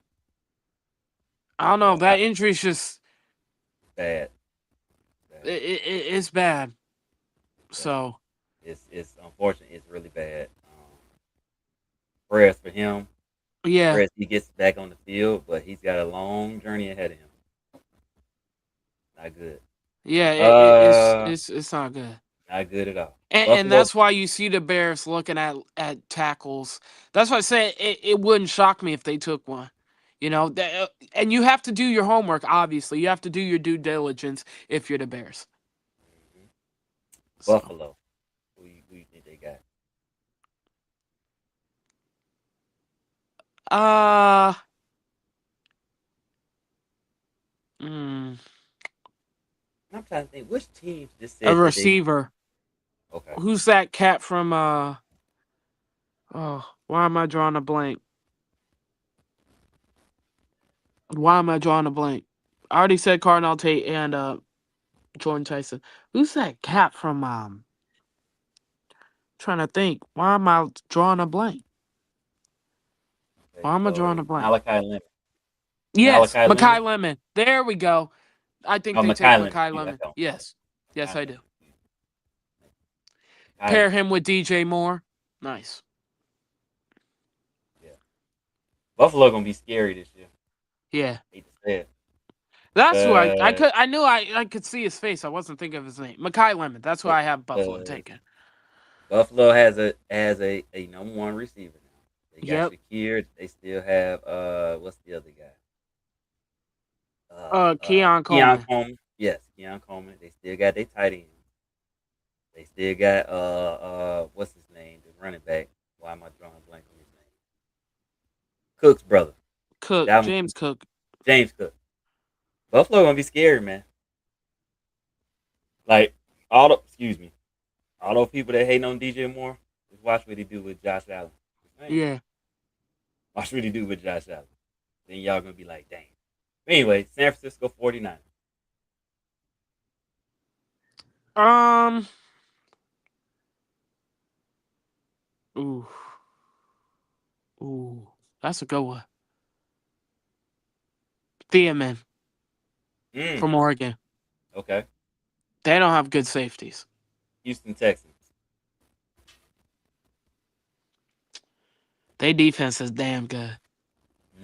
I don't know. yeah, That injury's just bad, bad, it's bad. bad. So It's unfortunate. It's really bad. Prayers for him. yeah, Prayers he gets back on the field, but he's got a long journey ahead of him. Not good. yeah, Uh, it's not good. not good at all. And Buffalo. that's why you see the Bears looking at tackles. That's why I say it wouldn't shock me if they took one. You know, and you have to do your homework. Obviously, you have to do your due diligence if you're the Bears. Mhm. So, Buffalo. Who you think they got? uh, mm, I'm trying to think which teams just a said that they. receiver. Okay. Who's that cat from? Oh, why am I drawing a blank? Why am I drawing a blank? I already said Cardinal Tate and Jordan Tyson. Who's that cat from? Trying to think. Why am I drawing a blank? Okay. Why am I drawing So a blank? Malachi Lemon. Yes, Malachi Makai Lemon. Lemon. There we go. I think Oh, they take Makai Lemon. Makai Excuse me. Lemon. That's all. Yes. Yes, Makai I Lemon. do. Makai Pair Lemon. him with DJ Moore. Nice. Yeah. Buffalo gonna be scary this year. Yeah. Hate to say it. That's who I Uh, could I knew I could see his face. I wasn't thinking of his name. Makai Lemon. That's who I have Buffalo because taking. Buffalo has a number one receiver now. They got Yep. Shakir. They still have what's the other guy? Keon Keon Coleman. Coleman. Yes, Keon Coleman. They still got their tight end. They still got what's his name? The running back. Why am I drawing a blank on his name? Cook's brother. Cook. Dalvin James Cook. Cook. James Cook. Buffalo gonna be scary, man. Like excuse me, all those people that hating on DJ Moore, just watch what he do with Josh Allen. Man, Yeah. watch what he do with Josh Allen. Then y'all gonna be like, dang. Anyway, San Francisco 49. Um Ooh, ooh, that's a good one. Thiemann Mm, from Oregon. okay. They don't have good safeties. Houston Texans. Their defense is damn good.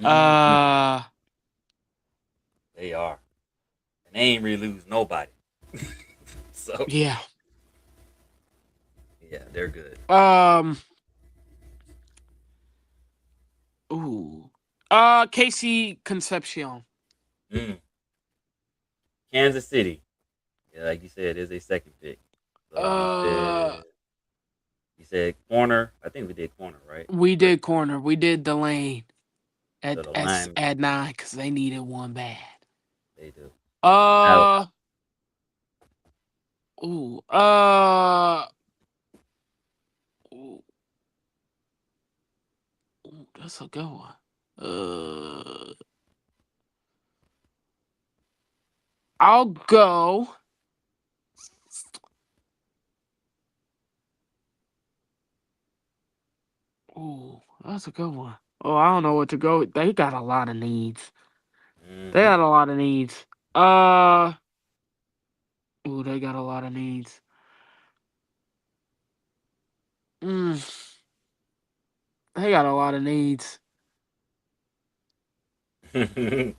Mm, Uh, they are. And they ain't really lose nobody. So yeah. yeah, they're good. Um, ooh. Casey Concepcion. Mm. Kansas City. Yeah, like you said, is a second pick. So Uh, you said corner. I think we did corner, right? we First, did corner. We did Delane so at the at line at 9 because they needed one bad. they do. Now, Uh, ooh. Ooh, that's a good one. Uh, I'll go. Ooh, that's a good one. Oh, I don't know what to go. They got a lot of needs. They hmm got a lot of needs. Uh, ooh, they got a lot of needs. Mm, they got a lot of needs. hmm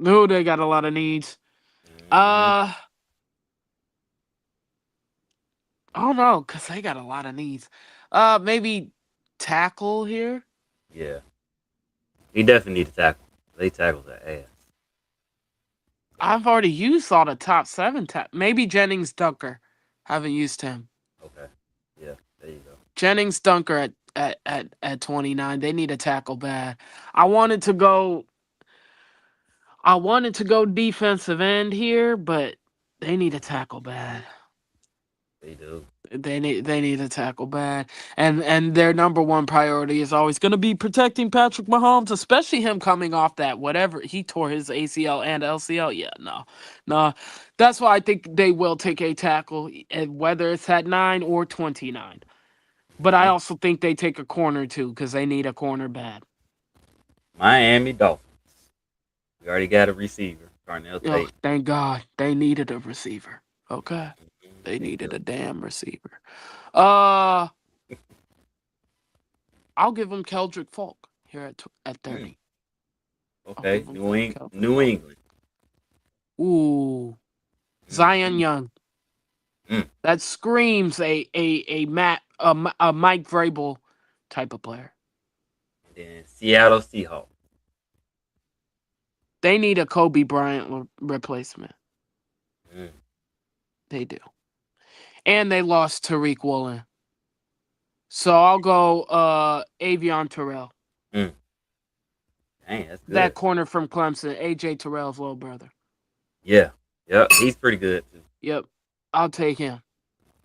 Ooh, they got a lot of needs. Uh, I don't know, cause they got a lot of needs. Maybe tackle here. Yeah, he definitely need to tackle. They tackle the ass. I've already used all the top 7. Maybe Jennings Dunker. Haven't used him. Okay, yeah, there you go. Jennings Dunker at 29. They need a tackle bad. I wanted to go. I wanted to go defensive end here, but they need a tackle bad. They do. They need a tackle bad, and their number one priority is always going to be protecting Patrick Mahomes, especially him coming off that whatever he tore his ACL and LCL. Yeah, no, that's why I think they will take a tackle, whether it's at 9 or 29. But I hmm also think they take a corner too because they need a corner bad. Miami Dolphins. We already got a receiver, Darnell Oh, Tate. thank God they needed a receiver. Okay, they They needed do. a damn receiver. Uh, I'll give him Keldrick Falk here at Mm, 30. I'll okay, give him Keldrick New Falk. England. Ooh, Zion hmm Young. Mm. That screams a Mike Vrabel type of player. And then Seattle Seahawks. They need a Kobe Bryant replacement. Mm. They do, and they lost Tariq Woolen. So I'll go Avion Terrell. Mm. Dang, that's That good. corner from Clemson, AJ Terrell's little brother. Yeah, yeah, he's pretty good too. Yep. I'll take him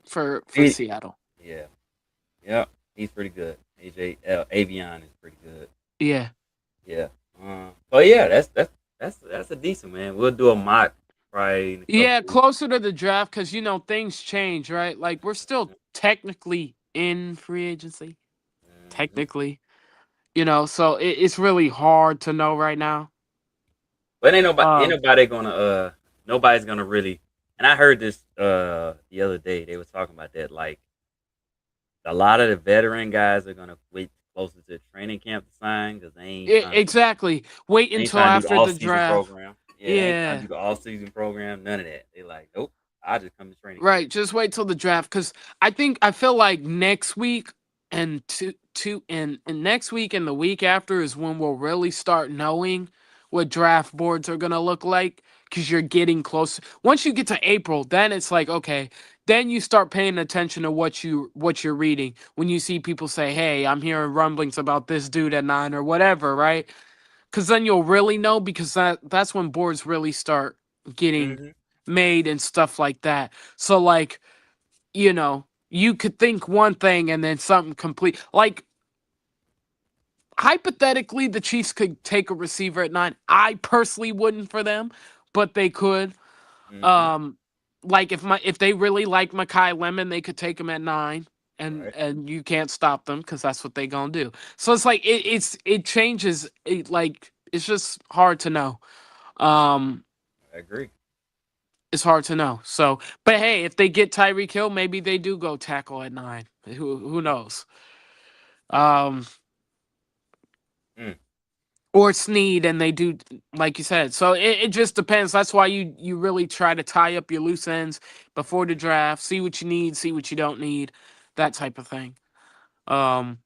for He, Seattle. yeah, yeah, he's pretty good. AJ Avion is pretty good. Yeah. Yeah. But yeah, that's a decent man. We'll do a mock probably in a couple Yeah, weeks. closer to the draft because things change, right? Like we're still technically in free agency. hmm Technically. So it's really hard to know right now. But ain't Um nobody gonna nobody's gonna really. And I heard this the other day. They was talking about that. Like a lot of the veteran guys are gonna wait closer to training camp to sign because exactly. Wait they ain't until trying to do the after off the season draft. program. Yeah, they ain't trying to Yeah. do the off season program. None of that. They like nope. I just come to training camp. Right, just wait till the draft because I feel like next week and and next week and the week after is when we'll really start knowing what draft boards are gonna look like because you're getting close. Once you get to April, then it's like okay, then you start paying attention to what you're reading when you see people say, "Hey, I'm hearing rumblings about this dude at 9 or whatever," right? Because then you'll really know because that's when boards really start getting hmm made and stuff like that. So like, you could think one thing and then something complete like hypothetically the Chiefs could take a receiver at 9. I personally wouldn't for them, but they could. hmm Um like if they really like Makai Lemon, they could take him at 9. Right. and you can't stop them because that's what they gonna do. So it's like it changes. Like it's just hard to know. Um, I agree. it's hard to know. So, but hey, if they get Tyreek Hill, maybe they do go tackle at 9. Who knows? Um, Mm, or Sneed, and they do like you said. So it just depends. That's why you really try to tie up your loose ends before the draft. See what you need, see what you don't need, that type of thing. Um,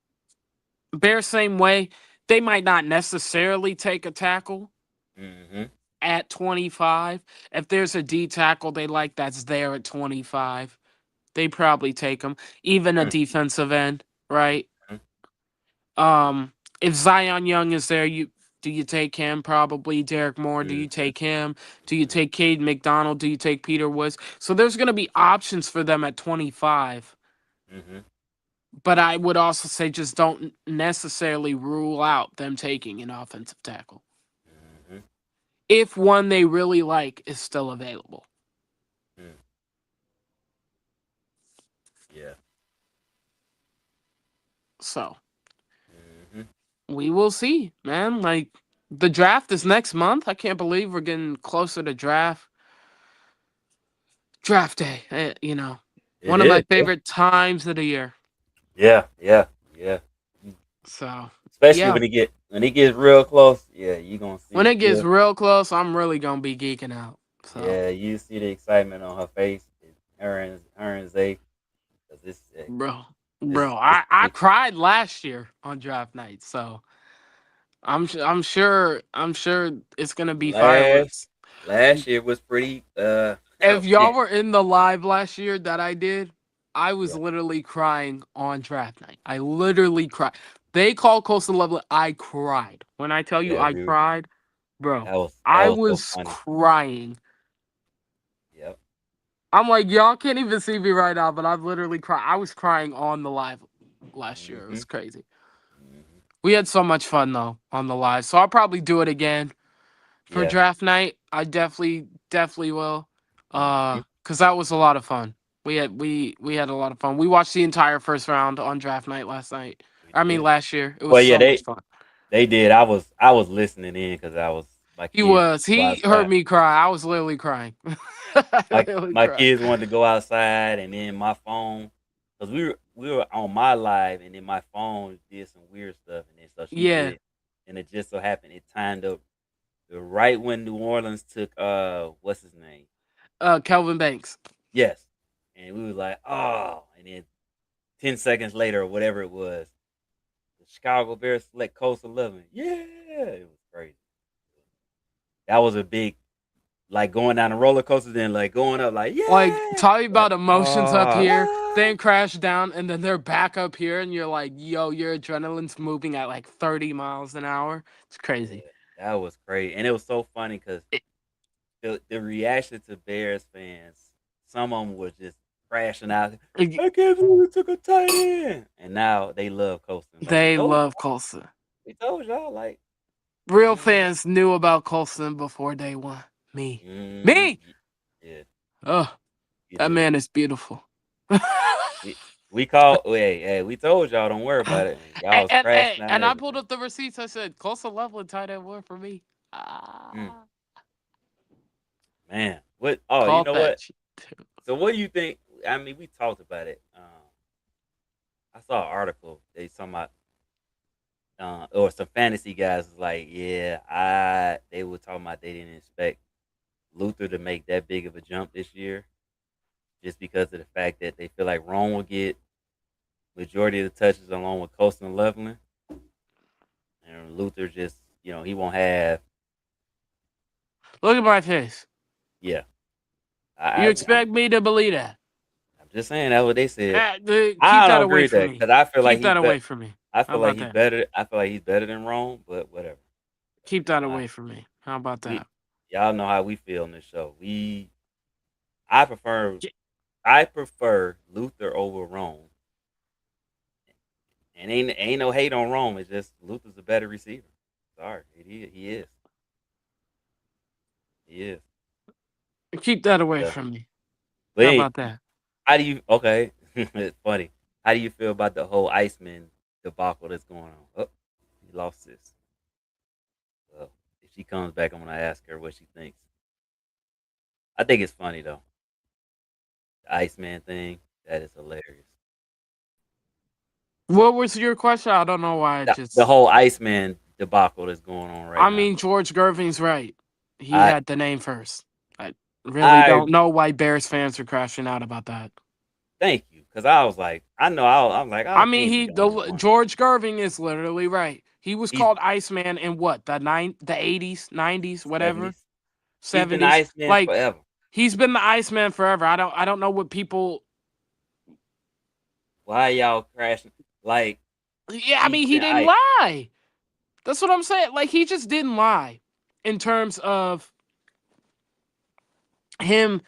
Bears same way. They might not necessarily take a tackle mm-hmm. at 25. If there's a D tackle they like that's there at 25, they probably take them. Even a Mm, defensive end, right? mm, Um, if Zion Young is there, do you take him? Probably. Derek Moore, do you mm, take him? Do you mm, take Cade McDonald? Do you take Peter Woods? So there's going to be options for them at 25. mm-hmm. But I would also say just don't necessarily rule out them taking an offensive tackle Mm-hmm. if one they really like is still available. Mm, yeah. So Mm-hmm. we will see, man. Like the draft is next month. I can't believe we're getting closer to draft day. It One of my is. Yeah. favorite times of the year. Yeah. Yeah. Yeah. So Especially yeah, when it gets real close. Yeah, you gonna when see. it gets real close, I'm really gonna be geeking out. So Yeah, you see the excitement on her face. Her and Zay. Cause bro, it's I big. cried last year on draft night. So I'm sure it's gonna be Last fireworks. last year was pretty. If y'all Man. were in the live last year that I did, I was Yeah. literally crying on draft night. I literally cried. They called Coastal Level. I cried. When I tell you Yeah. I cried, bro, That I was so was funny. crying. Yep. I'm like, y'all can't even see me right now, but I've literally cried. I was crying on the live last year. It Mm-hmm. was crazy. Mm-hmm. We had so much fun though on the live, so I'll probably do it again for Yeah. draft night. I definitely will. Mm-hmm. Cause that was a lot of fun. We had a lot of fun. We watched the entire first round on draft night last night. We I mean did. last year. It was Well, yeah, so much fun. they did. I was listening in because I was my He kids was. go He heard outside. me cry. I was literally crying. I literally My cried. kids wanted to go outside, and then my phone, because we were on my live, and then my phone did some weird stuff, and then so she Yeah. did, and it just so happened it timed up right when New Orleans took what's his name? Kelvin Banks. Yes, and we was like, oh, and then 10 seconds later or whatever it was, the Chicago Bears select Coastal 11. Yeah, it was crazy. That was a big like going down the roller coaster, then like going up, like Like yeah, talking like about emotions up here, ah. then crash down, and then they're back up here, and you're like, yo, your adrenaline's moving at like 30 miles an hour. It's crazy. Yeah, that was crazy, and it was so funny because the reaction to Bears fans, some of them was just crashing out. It- I can't believe we took a tight end, and now they love coasting. Like They love Colson. we told y'all, like Real mm, fans knew about Colson before day one. Me. mm, Me! yeah, Oh, you that do. man is beautiful. We, we called. Hey, we told y'all don't worry about it. And y'all was crashing out and And I pulled everything. up the receipts. I said, Colson Loveland tight end one for me. Mm, Ah, man, what? Oh, you caught know that what? shit too. So what do you think? I mean, we talked about it. I saw an article. They talking about or some fantasy guys was like, yeah, they were talking about they didn't expect Luther to make that big of a jump this year, just because of the fact that they feel like Rome will get majority of the touches along with Colston and Loveland, and Luther just he won't have. Look at my face. Yeah, You I'm expect me to believe that? I'm just saying that's what they said. Keep I that don't agree away with from that me. because I feel like Keep that away from me. I How feel like about he's that? better. I feel like he's better than Rome, but whatever. That's Keep just that my away from me. How about we that? y'all know how we feel in this show. I prefer J- I prefer Luther over Rome, and ain't no hate on Rome. It's just Luther's a better receiver. Sorry, he is he is. Keep that away Yeah. from me. But How hey, about that? how do you? Okay, it's funny. How do you feel about the whole Iceman debacle that's going on? Oh, he lost this. Well, if she comes back, I'm gonna ask her what she thinks. I think it's funny though. The Iceman thing, that is hilarious. What was your question? I don't know why I The just. whole Iceman debacle that's going on right I now. mean, George Gerving's right. He I had the name first. I really I don't know why Bears fans are crashing out about that. thank you, because I was like, I know, I'm like, I I mean, can't be he the only the one. George Gerving is literally right. He was He's called Iceman in what the 80s, 90s, whatever, 70s. He's been the 70s. Iceman Like forever. he's been the Iceman forever. I don't know what people. Why y'all crashing? Like Yeah, I he's mean, he been didn't Ice. lie. That's what I'm saying. Like he just didn't lie in terms of him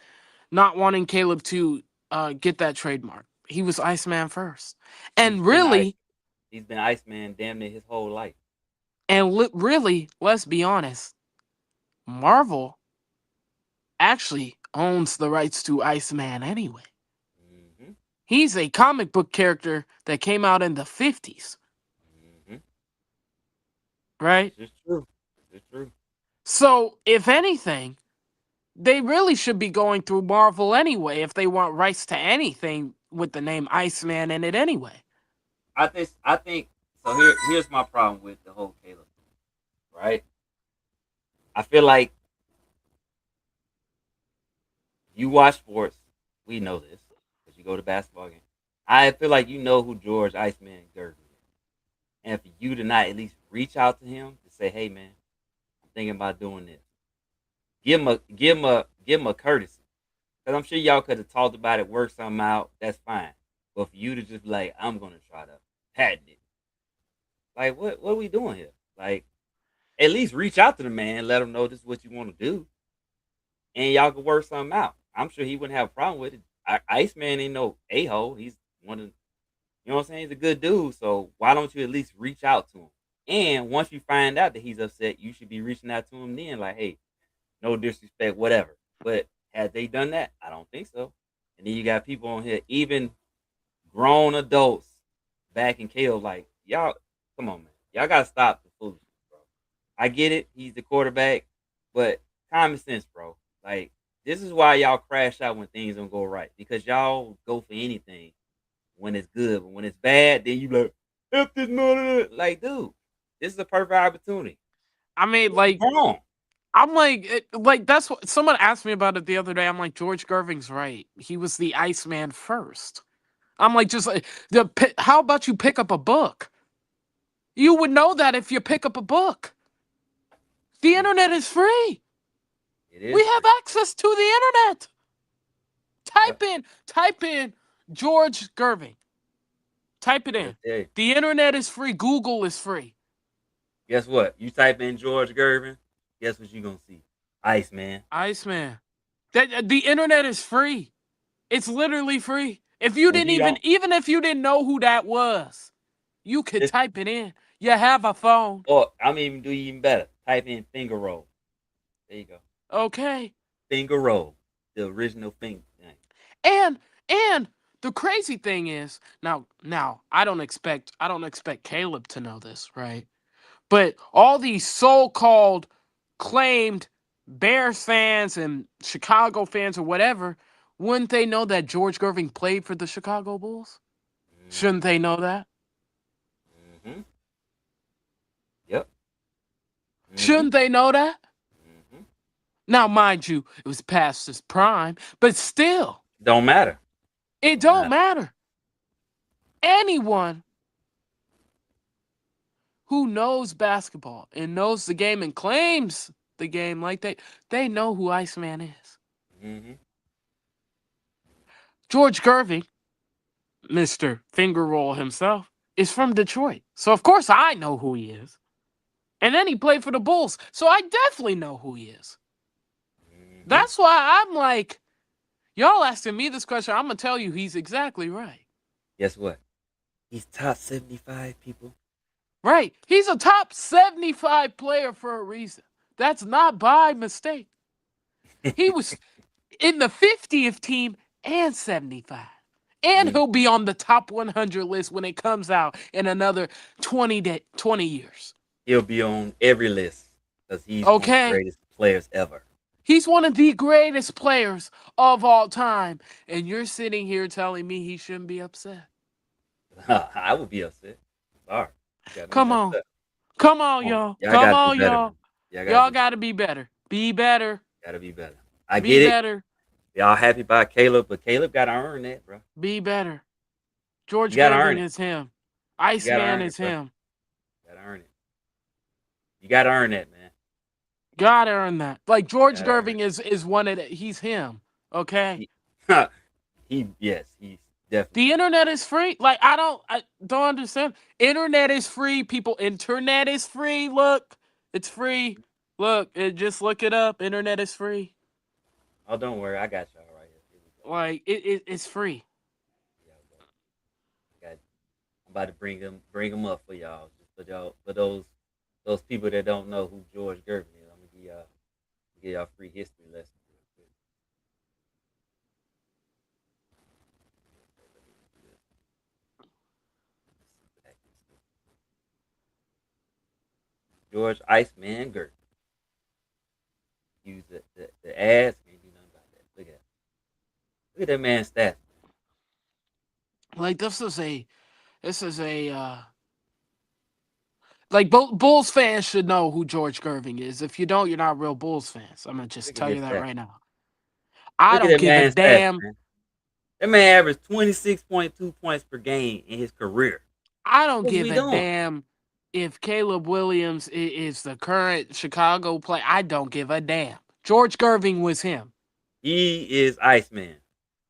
not wanting Caleb to get that trademark. He was Iceman first, He's and been the Ice. really, He's been Iceman damn near his whole life. really, let's be honest. Marvel actually owns the rights to Iceman anyway. Hmm. He's a comic book character that came out in the 50s, Hmm. right? This is true. This is true. So, if anything, they really should be going through Marvel anyway if they want rights to anything with the name Iceman in it anyway. I think so. Here's my problem with the whole Caleb thing, right? I feel like you watch sports. We know this because you go to basketball games. I feel like you know who George Iceman Gervin is, and for you to not at least reach out to him to say, "Hey, man, I'm thinking about doing this." Give him a courtesy, because I'm sure y'all could have talked about it, worked something out. That's fine, but for you to just be like, "I'm gonna try to patent it," like what are we doing here? Like, at least reach out to the man, let him know this is what you want to do, and y'all could work something out. I'm sure he wouldn't have a problem with it. Iceman ain't no a hole. He's one of, you know what I'm saying. He's a good dude. So why don't you at least reach out to him? And once you find out that he's upset, you should be reaching out to him then, like, hey, no disrespect, whatever. But had they done that? I don't think so. And then you got people on here, even grown adults, back in KO, like, y'all, come on, man. Y'all gotta stop the foolishness, bro. I get it, he's the quarterback, but common sense, bro. Like, this is why y'all crash out when things don't go right. Because y'all go for anything when it's good, but when it's bad, then you like, F this mother. Like, dude, this is a perfect opportunity. I mean, Prove like, wrong. I'm like that's what someone asked me about it the other day. I'm like, George Gerving's right. He was the Iceman first. I'm like, just like how about you pick up a book? You would know that if you pick up a book. The Mm, internet is free. it is We have free. access to the internet. Yep. Type in George Gerving. Type it It'll in. tell you. The internet is free. Google is free. Guess what? You type in George Gervin, guess what you gonna see? Ice man. Iceman. That the internet is free. It's literally free. If you And didn't you don't even if you didn't know who that was, you could this type it in. You have a phone. or I'm even do even better. Type in finger roll. There you go. Okay. Finger roll. The original finger thing. And and the crazy thing is, now I don't expect Caleb to know this, right? But all these so-called claimed Bears fans and Chicago fans or whatever, wouldn't they know that George Gerving played for the Chicago Bulls? Shouldn't Mm-hmm. they know that? Mm-hmm. Yep. Mm-hmm. Shouldn't they know that? Mm-hmm. Now, mind you, it was past his prime, but still, Don't matter. it Don't don't matter. matter. Anyone who knows basketball and knows the game and claims the game like they know who Iceman is. Mm-hmm. George Gerving, Mr. Finger Roll himself, is from Detroit. So of course I know who he is. And then he played for the Bulls. So I definitely know who he is. Mm-hmm. That's why I'm like, y'all asking me this question, I'm gonna tell you he's exactly right. Guess what? He's top 75 people. Right. He's a top 75 player for a reason. That's not by mistake. He was in the 50th team and 75. And He he'll be on the top 100 list when it comes out in another 20 years. he'll be on every list because he's one of the Okay? greatest players ever. He's one of the greatest players of all time. And you're sitting here telling me he shouldn't be upset. I would be upset. Sorry, you gotta make Come that on. step. Come on, Come on, y'all. y'all Come gotta do on, better, y'all. man. Y'all gotta Y'all do better. got to be better. Be better. Gotta be better. I Be get it. better. Y'all happy about Caleb, but Caleb gotta earn that, bro. Be better. You George gotta earn Gervin it. is him. You gotta Iceman earn it, is bro. him. You gotta earn it. You gotta earn that, man. Gotta earn that. Like George Gotta earn Gervin is one of the, he's him. Okay. it. Yes, he's definitely The him. internet is free. Like I don't understand. Internet is free. People, internet is free. Look, it's free. Look, just look it up. Internet is free. Oh, don't worry, I got y'all right here. Here we go. Like it's free. Here we go. I'm about to bring them up for y'all. Just for y'all, for those people that don't know who George Gervin is. I'm gonna give y'all a free history lesson real quick. Okay, let me do this. Let's see what I can do. George Iceman Gervin. Use the ads. Can't do nothing about that. Look at that man's stats. Like this is a like Bulls fans should know who George Gervin is. If you don't, you're not real Bulls fans. I'm gonna just Look at tell you his that stats. right now. I Look at don't that give a man's stats, damn. man. That man averaged 26.2 points per game in his career. I don't What's give we a doing? damn if Caleb Williams is the current Chicago play. I don't give a damn. George Gervin was him. He is Iceman.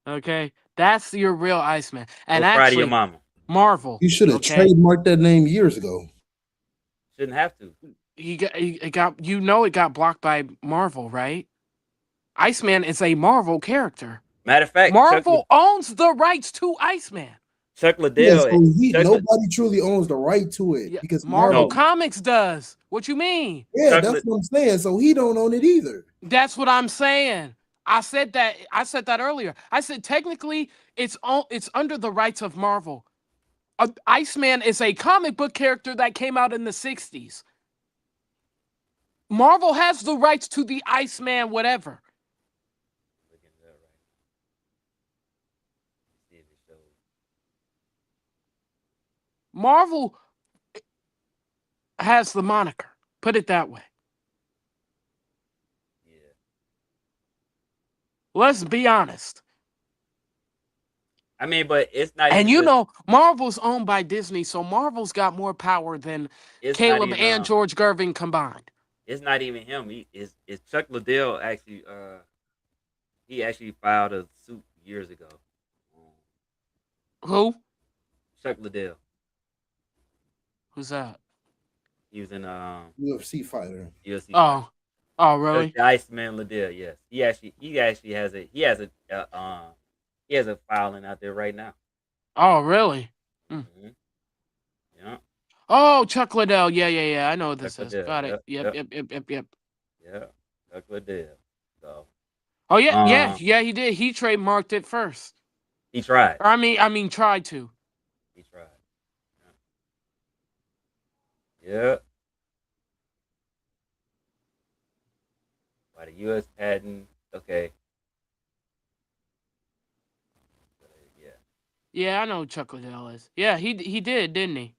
Okay, that's your real Iceman. Go And cry to your actually, mama. Marvel. You should have Okay, trademarked that name years ago. Shouldn't have to. he got it got blocked by Marvel, right? Iceman is a Marvel character. Matter of fact, Marvel owns the rights to Iceman. Chuck Yeah, Liddell. so Chuck, nobody truly owns the right to it Yeah, because Marvel Marvel. no, Comics does. What you mean? Yeah, Chuck. that's what I'm saying. So he don't own it either. That's what I'm saying. I said that. I said that earlier. I said technically it's under the rights of Marvel. Iceman is a comic book character that came out in the 60s. Marvel has the rights to the Iceman whatever. Looking it up right now. See if it shows. Marvel has the moniker. Put it that way. Yeah. Let's be honest. I mean, but it's not And even you just. know, Marvel's owned by Disney, so Marvel's got more power than It's not Caleb even. and George Gervin combined. It's not even him. Is Chuck Liddell actually. He actually filed a suit years ago. Um, Who? Chuck Liddell. Who's that? He was in UFC fighter. UFC fight. Oh. Oh, Chuck really? the Iceman Liddell. Yes, he actually has a filing out there right now. Oh, really? Hmm. Hmm. Yeah, Oh, Chuck Liddell. Yeah. I know what Chuck this is. Liddell. Got it. Yep, Yep, yep, yep, yep, yep, yep. yep. Chuck Liddell. So, Oh, yeah, um, he did. He trademarked it first. he tried. Or I mean, tried to. He tried. Yeah. By the U.S. patent. Okay. Yeah. Yeah, I know who Chuck Liddell is. Yeah, he did, didn't he?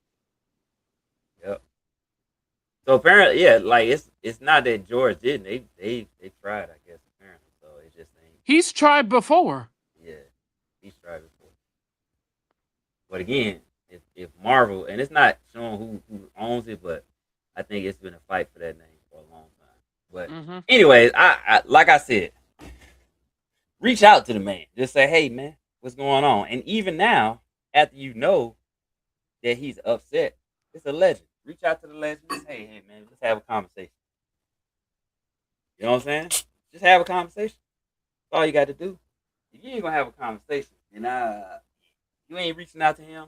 Yep. So apparently, yeah, like it's not that George didn't. They tried, I guess, apparently. So it just ain't. He's tried before. Yeah, he's tried before. But again, if Marvel, and it's not showing who owns it, but I think it's been a fight for that name for a long time. But Mm-hmm. anyways, I like I said, reach out to the man. Just say, hey man, what's going on? And even now, after you know that he's upset, it's a legend. Reach out to the legend. Hey man, let's have a conversation. You know what I'm saying? Just have a conversation. That's all you got to do. If you ain't gonna have a conversation, and you ain't reaching out to him,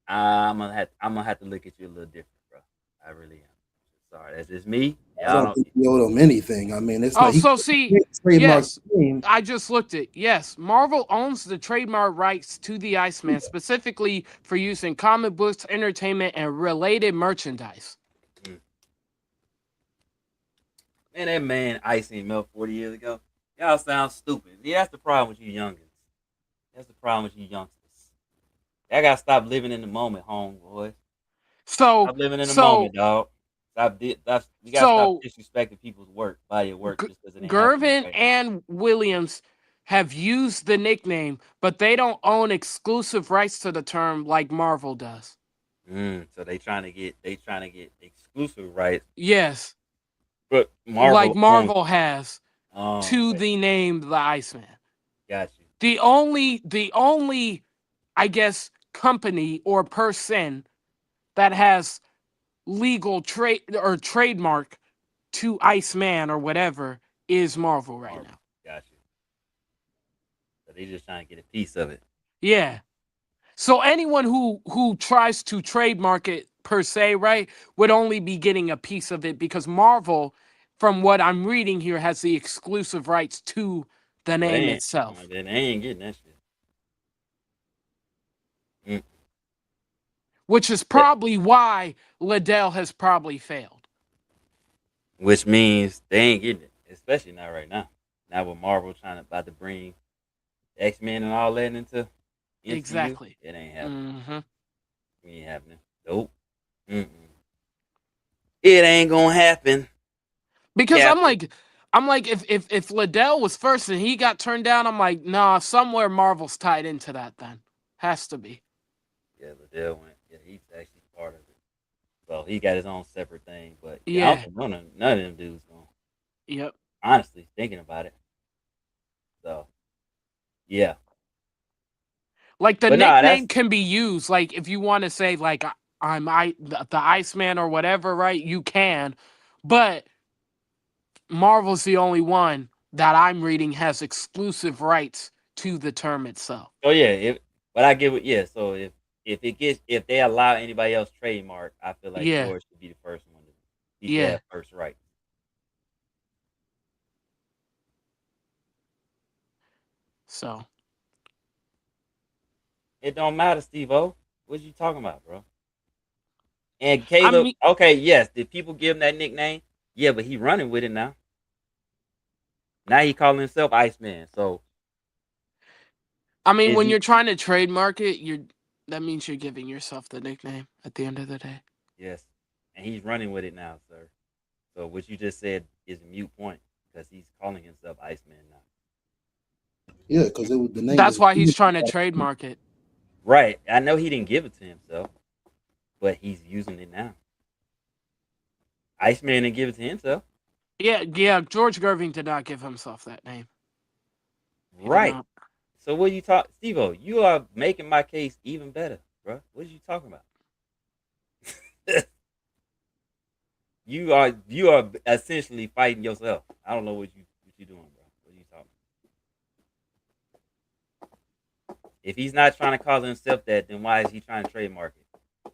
I'm gonna have to look at you a little different, bro. I really am. sorry. That's just me. I Y'all don't don't. think he owed him anything. I mean, it's Oh, like he so see, can't trademark yes, the name. I just looked at. Yes, Marvel owns the trademark rights to the Iceman, specifically for use in comic books, entertainment, and related merchandise. Man, that man Ice ain't melt 40 years ago. Y'all sound stupid. See, that's the problem with you youngins. That's the problem with you youngsters. Y'all gotta stop living in the moment, homeboy. So, Stop living in the so, moment, dog. We gotta stop so, disrespecting people's body of work G- just because it ain't happening Gervin right now. and Williams have used the nickname, but they don't own exclusive rights to the term like Marvel does. So they trying to get exclusive rights, Yes, but like Marvel owns. Marvel has Oh, to okay. the name the Iceman. Got you. The only, I guess, company or person that has legal trade or trademark to Iceman or whatever is Marvel right Marvel. now. Got you. So they just trying to get a piece of it. Yeah. So anyone who tries to trademark it per se, right, would only be getting a piece of it because Marvel, from what I'm reading here, has the exclusive rights to the But name itself. they ain't getting that shit. Which is probably why Liddell has probably failed. Which means they ain't getting it, especially not right now. Now with Marvel about to bring X-Men and all that into MCU, Exactly. it ain't happening. Mm-hmm. It ain't happening. Nope. It ain't gonna happen. Because Captain. I'm like, if Liddell was first and he got turned down, I'm like, nah, somewhere Marvel's tied into that then. Has to be. Yeah, Liddell went. Yeah, he's actually part of it. So he got his own separate thing. But yeah, I Yeah. don't think none of them dudes gonna. Yep. Honestly, thinking about it. So yeah. Like the But nah, nickname that's can be used. Like if you want to say like the Iceman or whatever, right? You can, but Marvel's the only one that I'm reading has exclusive rights to the term itself. oh yeah, but I give it so if they allow anybody else trademark, I feel like Yeah. George should be the first one. He should Yeah. have first right. So It don't matter, Steve-O. What you talking about, bro? And I Caleb, mean, okay, yes, did people give him that nickname? Yeah, but he running with it now. Now he calling himself Iceman. So is when he you're trying to trademark it, that means you're giving yourself the nickname at the end of the day. yes. And he's running with it now, sir. So what you just said is a mute point because he's calling himself Iceman now. Yeah, because the name That's was why he's trying to trademark it. Right. I know he didn't give it to himself, but he's using it now. Iceman didn't give it to himself. Yeah. George Gervin did not give himself that name. Right. So what you talk, Steve-O? You are making my case even better, bro. What are you talking about? you are essentially fighting yourself. I don't know what you doing, bro. What are you talking about? If he's not trying to call himself that, then why is he trying to trademark it?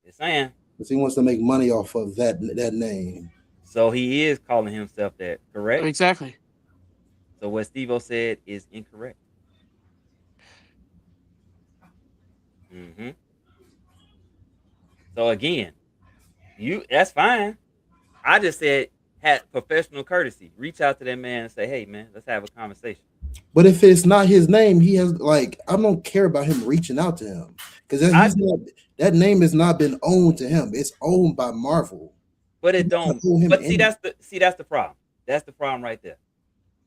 Just saying. because he wants to make money off of that name. So he is calling himself that, correct? Exactly. So what Steve-O said is incorrect. So again, that's fine. I just said had professional courtesy. Reach out to that man and say, "Hey, man, let's have a conversation." But if it's not his name, he has I don't care about him reaching out to him because that name has not been owned to him. It's owned by Marvel. But it don't. But see, that's the problem. That's the problem right there.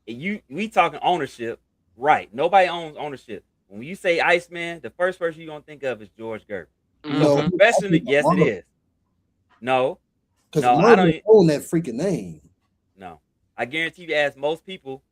We talking ownership, right? Nobody owns ownership. When you say Iceman, the first person you're gonna think of is George Gervin. No, professionally, yes, it is. No, because I don't own that freaking name. No, I guarantee you, ask most people.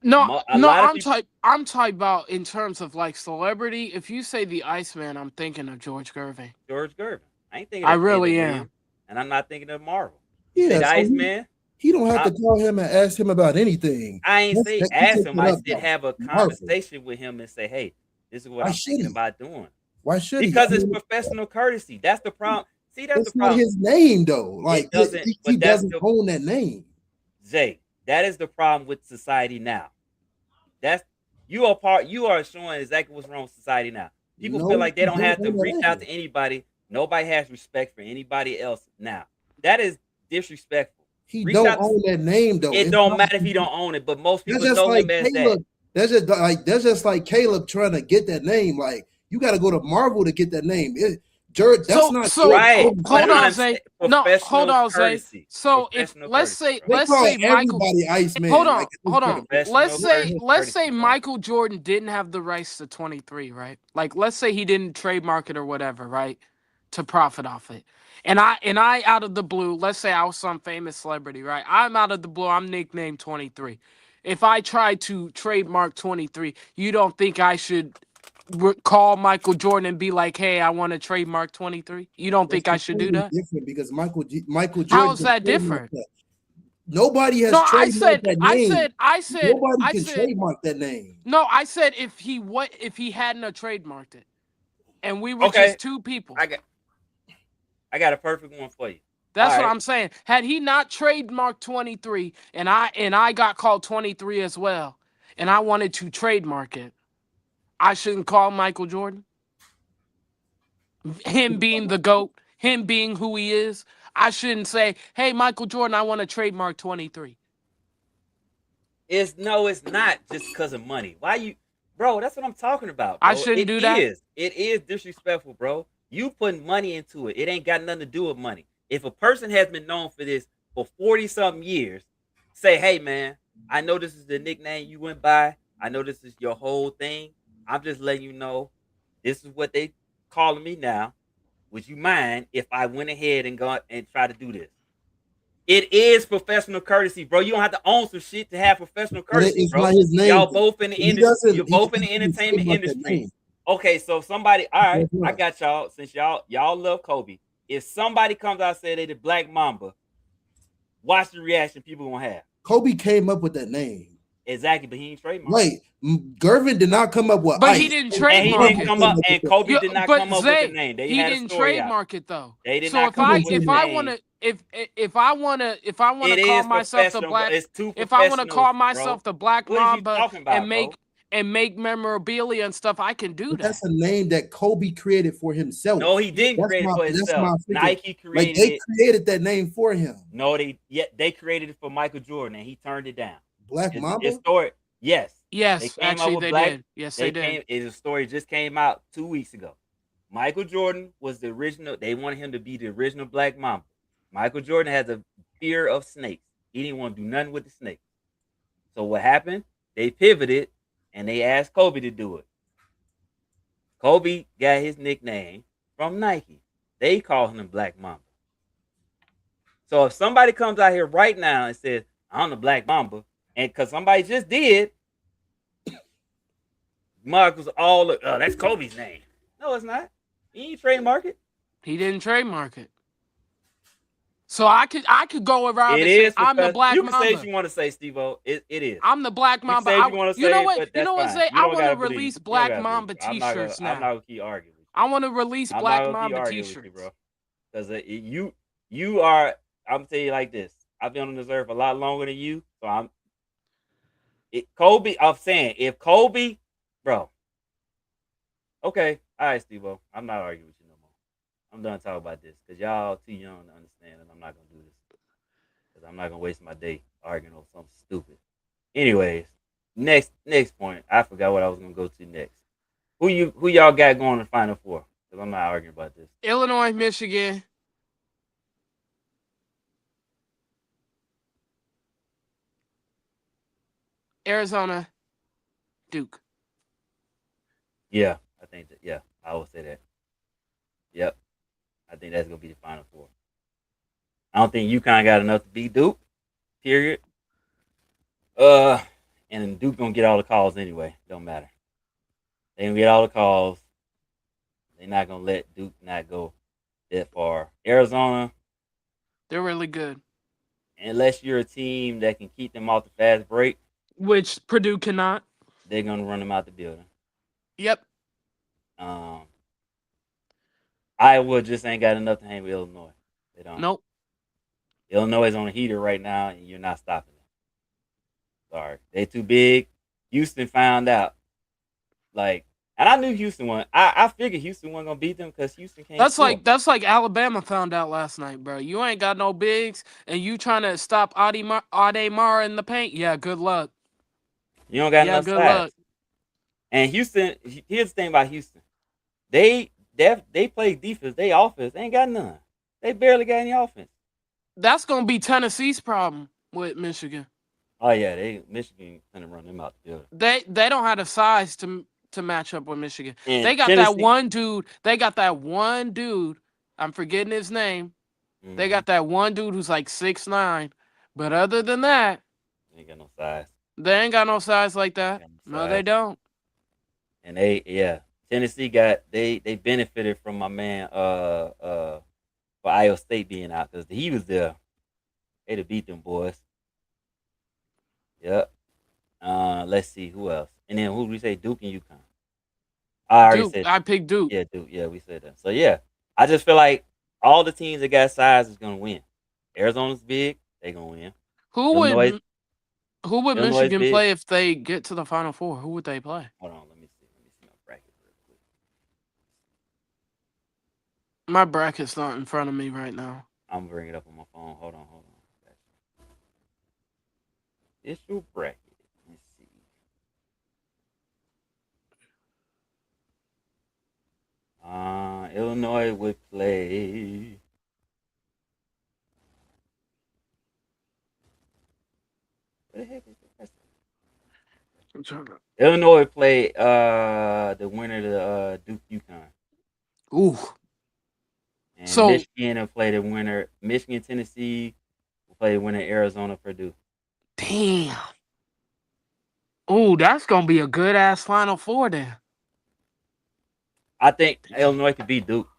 I'm talking about in terms of like celebrity. If you say the Iceman, I'm thinking of George Gervin. George Gervin. I ain't thinking. I really am, and I'm not thinking of Marvel. Yeah, the Iceman. He don't have to call him and ask him about anything. I ain't say ask him. I said have a conversation with him and say, "Hey, this is what I'm thinking about doing." Why should he? Because it's professional courtesy. That's the problem. See, that's It's the not problem. his name though. Like doesn't- he but that's doesn't the- own that name. Zay, that is the problem with society now. That's you are showing exactly what's wrong with society now. People No, feel like they he don't have own to that reach out name. to anybody. Nobody has respect for anybody else now. That is disrespectful. He Reach don't out to- own that name though. It It's don't not- matter if he don't own it, but most That's people just know like him as that. Caleb. That's just like Caleb trying to get that name. Like you got to go to Marvel to get that name. That's not So Right. hold But on, I'm Zay. saying No, hold professional on, Zay. courtesy. So if Professional let's courtesy, say bro. They call Michael. everybody Iceman. Hold on, Like, hold on. Professional Let's say courtesy, bro. Michael Jordan didn't have the rights to 23, right? Like let's say he didn't trademark it or whatever, right? To profit off it. And I out of the blue, let's say I was some famous celebrity, right? I'm out of the blue, I'm nicknamed 23. If I try to trademark 23, you don't think I should call Michael Jordan and be like, "Hey, I want to trademark 23"? You don't think I should do that? Different because Michael Jordan. How is can that trademark different? that. Nobody has No, trademarked that name. Nobody I can said, trademark that name. no, I said if he hadn't have trademarked it, and we were Okay. just two people. I got a perfect one for you. That's All what right. I'm saying. Had he not trademarked 23, and I got called 23 as well, and I wanted to trademark it, I shouldn't call Michael Jordan. Him being the GOAT, him being who he is, I shouldn't say, "Hey, Michael Jordan, I want to trademark 23." It's not just because of money. Why you, bro? That's what I'm talking about. Bro. I shouldn't do that? It is disrespectful, bro. You putting money into it. It ain't got nothing to do with money. If a person has been known for this for 40-something years, say, hey man, I know this is the nickname you went by. I know this is your whole thing. I'm just letting you know this is what they calling me now. Would you mind if I went ahead and got and try to do this? It is professional courtesy, bro. You don't have to own some shit to have professional courtesy, It's bro. not his name. Y'all both in the He industry. doesn't- You're he both in the doesn't entertainment trademark that industry. name. Okay, so somebody, all right, Guess what? I got y'all. Since y'all love Kobe, if somebody comes out and say they the Black Mamba, watch the reaction people gonna have. Kobe came up with that name. Exactly, but he ain't trademarked. Right. Gervin did not come up with But Ice. he didn't And he trademark didn't it. come up, and Kobe Yeah, did not but come up Zay, with the name. They he had a didn't story out. trademark it though. They did So not if come I up with if the I name. want to if I want to It call is myself the professional, black, it's too if I want to call professional, myself bro. the Black What is you Mamba talking about, and make memorabilia and stuff, I can do But that. that's a name that Kobe created for himself. No, he didn't That's create it my- for that's himself. my freaking- Nike Like created they it. created that name for him. No, they created it for Michael Jordan, and he turned it down. Black Mamba. His story, yes. Yes, They came actually up with they Black. did. Yes, they did. His story just came out 2 weeks ago. Michael Jordan was the original. They wanted him to be the original Black Mamba. Michael Jordan has a fear of snakes. He didn't want to do nothing with the snakes. So what happened? They pivoted and they asked Kobe to do it. Kobe got his nickname from Nike. They call him Black Mamba. So if somebody comes out here right now and says, I'm the Black Mamba, and because somebody just did, Mark was all, oh, that's Kobe's name. No, it's not. He ain't trademark it. He didn't trademark it. So I could go around It and say is. I'm the Black You can say Mamba. what you want to say, Steve-O. It is. I'm the Black You Mamba. say what you want to You know say, what? but You know that's what, Zay? fine. You I don't want to gotta believe release me. You don't Black gotta Mamba believe me. I'm not t-shirts gonna now. keep arguing with you. I want to release I'm Black not gonna keep Mamba arguing with you, t-shirts. bro. Because you are. I'm telling you like this. I've been on this earth a lot longer than you, so Kobe. I'm saying if Kobe, bro. Okay, all right, Steve-O. I'm not arguing with you no more. I'm done talking about this because y'all too young to understand, and I'm not gonna do this because I'm not gonna waste my day arguing over something stupid. Anyways, next point. I forgot what I was gonna go to next. Who y'all got going to the Final Four? Because I'm not arguing about this. Illinois, Michigan. Arizona, Duke. Yeah, I think that. Yeah, I will say that. Yep, I think that's gonna be the Final Four. I don't think UConn got enough to beat Duke. Period. And Duke gonna get all the calls anyway. Don't matter. They gonna get all the calls. They're not gonna let Duke not go that far. Arizona, They're really good. unless you're a team that can keep them off the fast break, Which Purdue cannot. they're gonna run them out the building. Yep. Iowa just ain't got enough to hang with Illinois. They don't. Nope. Illinois is on a heater right now, and you're not stopping them. Sorry, they too big. Houston found out. Like, and I knew Houston won. I figured Houston wasn't gonna beat them because Houston can't score. That's like Alabama found out last night, bro. You ain't got no bigs, and you trying to stop Ade Mara in the paint. Yeah, good luck. You don't got Yeah, enough good size. luck. And Houston, here's the thing about Houston. They play defense. They offense they ain't got none. They barely got any offense. That's gonna be Tennessee's problem with Michigan. Oh yeah, Michigan gonna run them out the building. They don't have the size to match up with Michigan. And They got Tennessee, that one dude. They got that one dude. I'm forgetting his name. They got that one dude who's like 6'9". But other than that, they ain't got no size. they ain't got no size like that. No, they don't. And Tennessee got they benefited from my man for Iowa State being out because he was there. They'd have beat them boys. Yep. Let's see who else. And then who did we say? Duke and UConn. I already said I picked Duke. Yeah, Duke. Yeah, we said that. So yeah, I just feel like all the teams that got size is gonna win. Arizona's big, they gonna win. Who would Michigan play if they get to the Final Four? Who would they play? Hold on, let me see my bracket real quick. My bracket's not in front of me right now. I'm bringing it up on my phone. Hold on. It's your bracket. Let's see. Illinois would play. What the heck is the Illinois would play the winner of Duke UConn. Ooh. And so Michigan will play the winner. Michigan Tennessee will play the winner Arizona Purdue. Damn. Ooh, that's gonna be a good ass Final Four then. I think Illinois could beat Duke.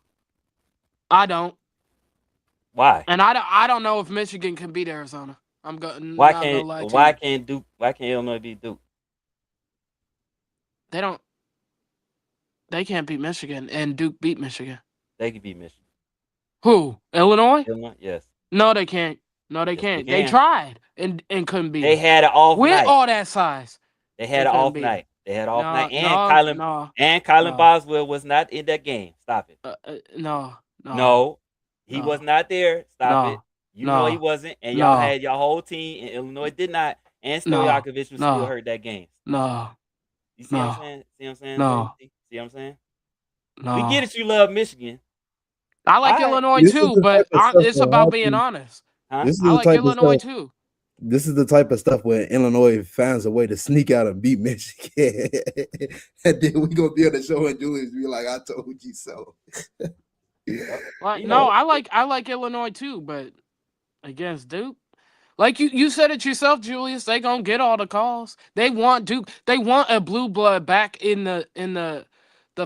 I don't. Why? And I don't know if Michigan can beat Arizona. Why can't Illinois beat Duke? They can't beat Michigan, and Duke beat Michigan. They can beat Michigan. Who? Illinois? Illinois, yes. No, they can't. No, they can't. They tried and couldn't beat. They had an off night. With all that size. They had an off night. They had an off night. And Kylan Boswell was not in that game. Stop it. No. He was not there. Stop it. You know he wasn't. And y'all had your whole team, and Illinois did not. And Stojakovic was still hurt that game. No. You see what I'm saying? See what I'm saying? No. See what I'm saying? No. We get it. You love Michigan. I like Illinois too, but it's about being honest. Huh? I like Illinois too. This is the type of stuff where Illinois finds a way to sneak out and beat Michigan. And then we're going to be on the show and Julius be like, I told you so. I like Illinois too, but against Duke, like you said it yourself, Julius, they gonna get all the calls. They want Duke. They want a blue blood back in the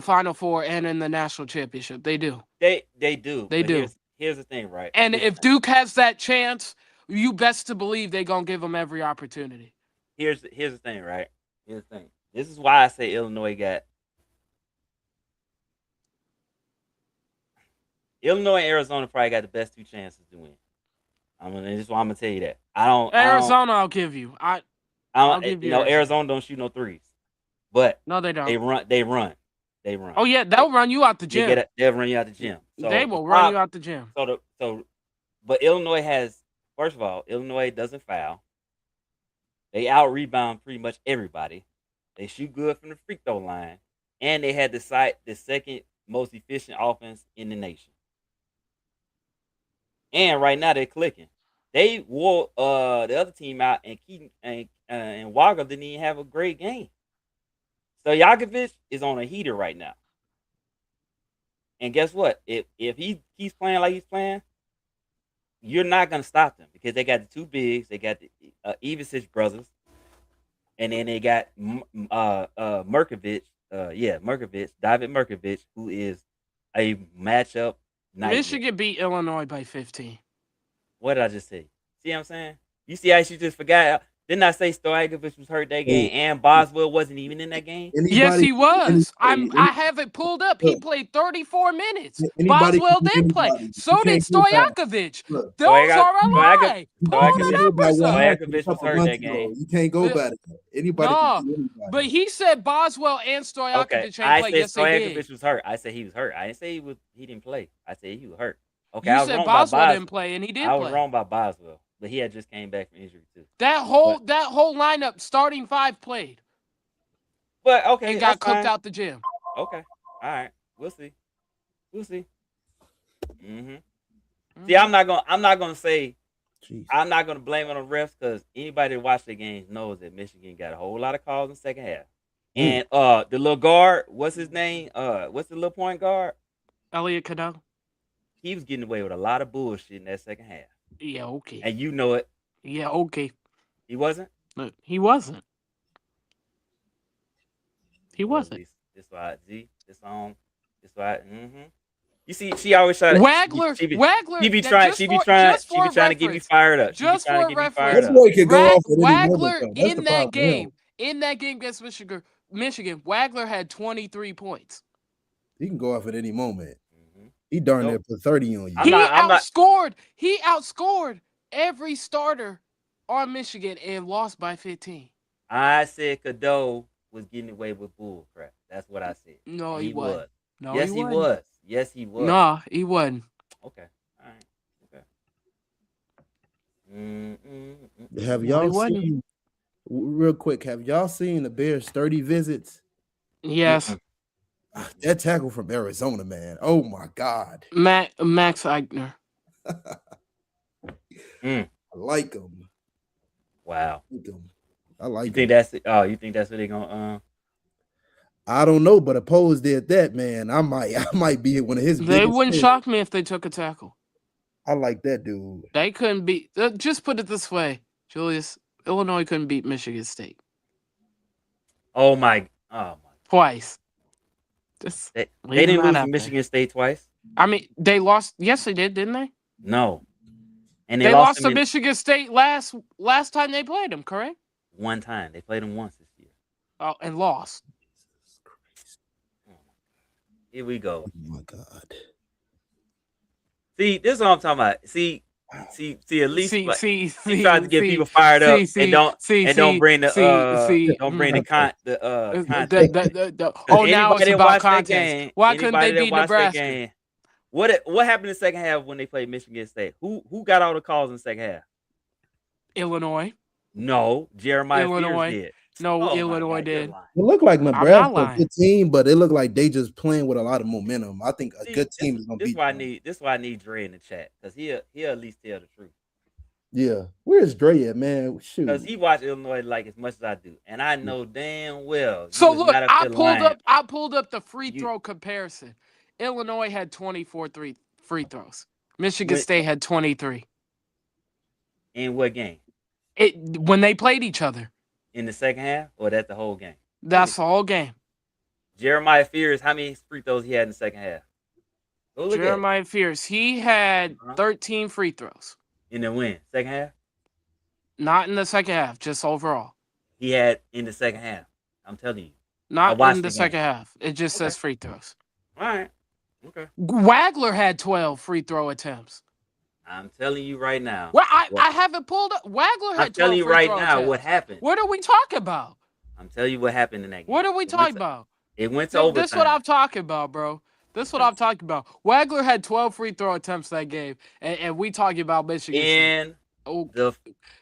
Final Four and in the national championship. They do. They do. They do. Here's the thing, right? And if Duke has that chance, you best to believe they're gonna give them every opportunity. Here's the thing, right? Here's the thing. This is why I say Illinois and Arizona probably got the best two chances to win. This is why I'm gonna tell you that. Arizona, I'll give you. I'll give you. Arizona don't shoot no threes, but no, they don't. They run. Oh yeah, they'll run you out the gym. They'll run you out the gym. So they will run you out the gym. But Illinois has. First of all, Illinois doesn't foul. They out rebound pretty much everybody. They shoot good from the free throw line, and they had the second most efficient offense in the nation. And right now they're clicking. They wore the other team out, and Keaton and Wagner didn't even have a great game. Stojakovic is on a heater right now. And guess what? If he keeps playing like he's playing, you're not gonna stop them because they got the two bigs. They got the Ivicic brothers, and then they got Mrkovic. David Mrkovic, who is a matchup nightmare. Michigan beat Illinois by 15. What did I just say? See what I'm saying? You see how she just forgot? Didn't I say Stojakovic was hurt that game and Boswell wasn't even in that game? Yes, he was. Anybody, I have it pulled up. He played 34 minutes. anybody Boswell can be did play. anybody. So You did can't go back. Stojakovic. Look, Those are a lie. Pull you the can't go by numbers what up. happened a Stojakovic was couple hurt months that ago. game. You can't go by that. Anybody No, can be anybody. but he said Boswell and Stojakovic Okay, ain't I play. said Yes, they did. Stojakovic was hurt. I said he was hurt. I didn't say he didn't play. I said he was hurt. Okay, You I was said wrong Boswell about didn't play, and he did I was play. wrong about Boswell, but he had just came back from injury too. That whole lineup, starting 5 played But okay, and got that's cooked fine. out the gym. Okay, all right, we'll see. See, I'm not gonna say. Jeez. I'm not gonna blame it on the refs because anybody that watched the games knows that Michigan got a whole lot of calls in the second half. And the little guard, what's his name? What's the little point guard? Elliot Cano. He was getting away with a lot of bullshit in that second half. Yeah, okay. And you know it. Yeah, okay. He wasn't? Look, he wasn't. He wasn't. This why this why You see, she always try to Wagler. She be that trying just she be for- trying just she be for trying to get me reference. fired up. She be Just trying for to get me reference. fired That up. boy could go off at any moment, Wagler though. That's in the that problem. game. In that game against Michigan, Wagler had 23 points. He can go off at any moment. Mhm. He darn near Nope. put 30 on you. I'm not- He outscored every starter on Michigan and lost by 15. I said Cadeau was getting away with bull crap. That's what I said. No, And he wasn't. No, yes, he was. Yes, he was. No, he wasn't. Okay. All right. Okay. Have No, y'all he wasn't. seen, real quick, have y'all seen the Bears 30 visits? Yes. That tackle from Arizona, man. Oh my God. Max Eichner. I like him. Wow. I like You him. think that's it? Oh, you think that's what they're gonna I don't know, but Oppose did that, man. I might be one of his They biggest wouldn't fans. shock me if they took a tackle. I like that dude. They couldn't beat. Just put it this way, Julius. Illinois couldn't beat Michigan State Oh my twice. Just they leave didn't that lose out to there. Michigan State twice? I mean, they lost. Yes, they did, didn't they? No. And They lost to them in Michigan State last time they played them, correct? one time. They played them once this year. Oh, and lost. Here we go. Oh my God. See, this is what I'm talking about. See, at least See, like, see, he tries to get people fired up and don't bring the context. Oh, now it's Anybody that about watched that context. game, Why couldn't anybody they that beat watched that Nebraska? game, what happened in the second half when they played Michigan State? Who got all the calls in the second half? Illinois. No, Jeremiah Illinois. Fears did. No, Oh my Illinois God, you're did. lying. It looked like not Nebraska lying. a good team, but it looked like they just playing with a lot of momentum. I think a See, good team is gonna This beat is why I them. need. This is why I need Dre in the chat because he'll at least tell the truth. Yeah. Where's Dre at, man? Shoot. Because he watched Illinois like as much as I do, and I know damn well. you So was look, not up I there pulled lying. up the free You- throw comparison. Illinois had 24 free throws. Michigan When- State had 23. In what game? When they played each other. In the second half, or that's the whole game? That's the whole game. Jeremiah Fears, how many free throws he had in the second half? Go look Jeremiah Fears, he had 13 free throws. at it. In the win, second half, Not in the second half, just overall. he had in the second half. I'm telling you. Not watched in the the game. second half. It just says free throws. All right. Okay. Wagler had 12 free throw attempts. I'm telling you right now. Well, I have it pulled up. Wagler had 12 I'm telling you free right throw now attempts. what happened. What are we talking about? I'm telling you what happened in that game. What are we talking about? It went to overtime. This is what I'm talking about, bro. This is what I'm talking about. Wagler had 12 free throw attempts that game, and we talking about Michigan State. in Oh, the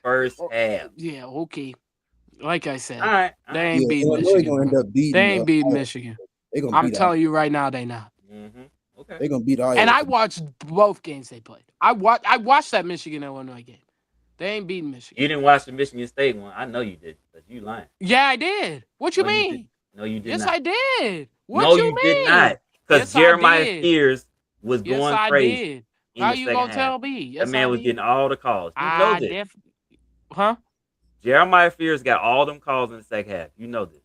first half. yeah, okay. Like I said, All right. they ain't Yeah, beating Illinois Michigan. gonna end bro. up beating. They ain't beating Iowa. Michigan. They gonna I'm beat telling you right now, they not. Mm-hmm. Okay. They gonna beat Iowa. And I watched both games they played. I watched that Michigan Illinois game. They ain't beating Michigan. You didn't watch the Michigan State one. I know you did, but you lying. Yeah, I did. What you No, you mean? didn't. No, you did Yes, not. I did. What No, you you mean? did not. Because Yes, I Jeremiah did. Fears was Yes, going I crazy. did. in How the you second gonna half. tell me? Yes, That man I was did. getting all the calls. You know I this. Huh? Jeremiah Fears got all them calls in the second half. You know this.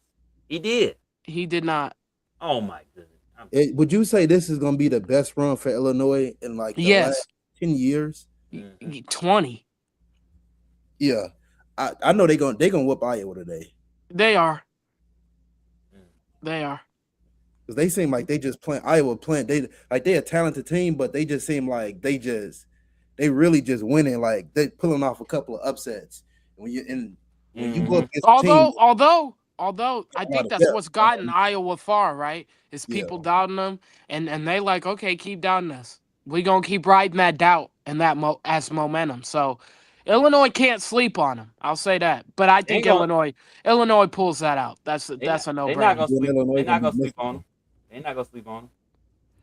He did. He did not. Oh my goodness. Would you say this is gonna be the best run for Illinois in like the Yes. last 10 years? Mhm. 20. Yeah. I know they gonna whoop Iowa today They are. Mm. They are. because they seem like they just playing Iowa playing. They a talented team, but they just seem like they really just winning. Like they pulling off a couple of upsets. When you go up Mhm. against a team, Although I a lot think of that's depth. what's gotten Iowa far, right? Is Yeah. people doubting them, and they like, okay, keep doubting us. We gonna keep riding that doubt and that as momentum. So Illinois can't sleep on them. I'll say that. But I They think ain't gonna. Illinois pulls that out. That's They not. a no They not brainer. gonna Then sleep. Illinois They gonna not be gonna sleep on mystical. them. They not gonna sleep on them.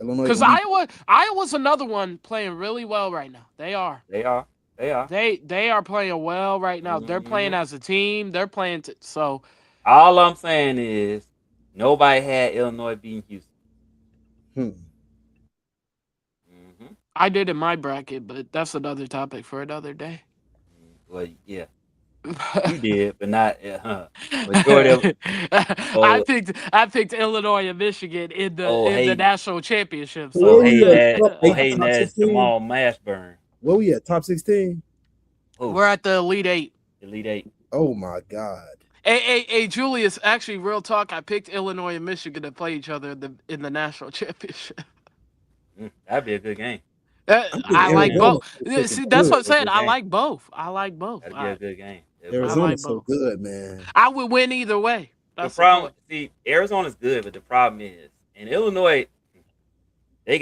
Illinois Because gonna be Iowa's another one playing really well right now. They are. They are. They are. They are playing well right now. They're playing Mhm. as a team. They're playing so All I'm saying is nobody had Illinois beating Houston. Hmm. Mm-hmm. I did in my bracket, but that's another topic for another day. Well, yeah, you did, but not. Majority of oh I picked Illinois and Michigan oh in the hey national championship. So oh where So we hey at? that oh hey Top that's 16? Jamal Mashburn. Where we at? Top 16? Who? we're at the Elite Eight. Elite Eight. Oh my God. Hey, Julius. Actually, real talk. I picked Illinois and Michigan to play each other in the national championship. That'd be a good game. I think I Good like game. Arizona both. is looking See, that's good. what I'm That'd be saying. a good I game. like both. I like both. That'd be a good game. That'd be a I good like Arizona's game. so both. good, man. I would win either way. The That's the problem, point. see, Arizona's good, but the problem is in Illinois, they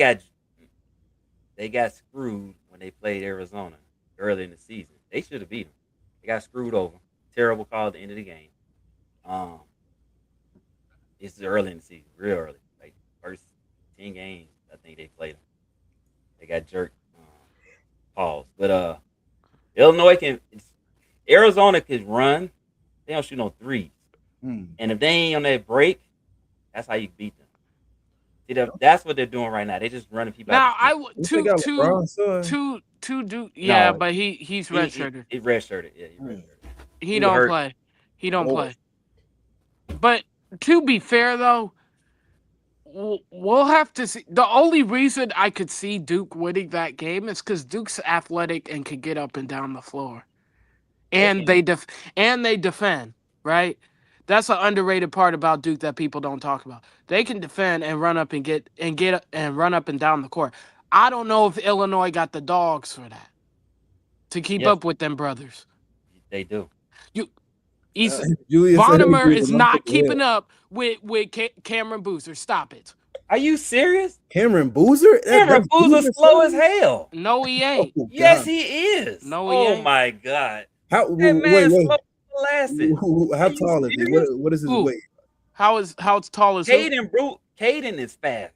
got screwed when they played Arizona early in the season. They should have beat them. They got screwed over. Terrible call at the end of the game. Um, it's early in the season, real early, like first 10 games. I think they played them. They got jerked. Pause. But Illinois Arizona can run. They don't shoot no threes. Hmm. And if they ain't on that break, that's how you beat them. See, that's what they're doing right now. They just running people Now out the I street. would Don't they got LeBron's son? two do yeah, No, but he's redshirted. he redshirted. Yeah, he Hmm. redshirted. He was don't hurt. play. He don't Oh. play. But to be fair though, we'll have to see. The only reason I could see Duke winning that game is because Duke's athletic and can get up and down the floor, and can. they defend, right? That's an underrated part about Duke that people don't talk about. They can defend and run up and run up and down the court. I don't know if Illinois got the dogs for that to keep Yes, up with them brothers. they do. Julius said he Vonnemer agreed is with not my keeping head. up with Cameron Boozer. Stop it. Are you serious? Cameron Boozer? Cameron That's Boozer's Boozer's slow son? as hell. No, he ain't. Oh, Yes, God. he is. No, he Oh ain't. my god, How that wait, man's wait. slow as molasses. How Are you tall is he? serious? What is his Who? weight? How tall is who? Caden is fast.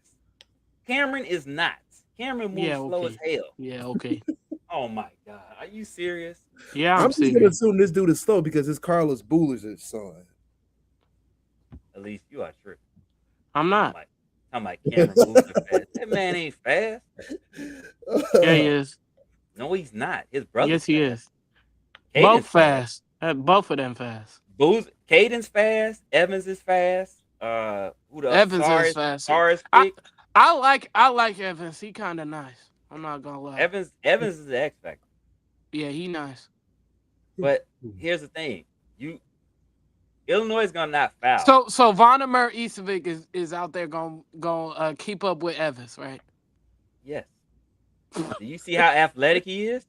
Cameron is not. Cameron moves Yeah, slow as okay. hell. Yeah, okay. Oh my god, are you serious? Yeah, I'm I'm just gonna serious. assume this dude is slow because it's Carlos Booler's son. At least you are tripping. I'm not. I'm like Cameron Boozer fast. That man ain't fast. Yeah, he is. No, he's not. His brother. Yes, he is. Caden's Both fast. Both of them fast. Caden's fast. Evans is fast. Who the Evans Sars, is fast. Sars I pick? like Evans. He kind of nice. I'm not gonna lie. Evans is the X factor. Yeah, he nice. But here's the thing: Illinois is gonna not foul. So Vonnemer Easovic is out there gonna keep up with Evans, right? Yes. Do you see how athletic he is?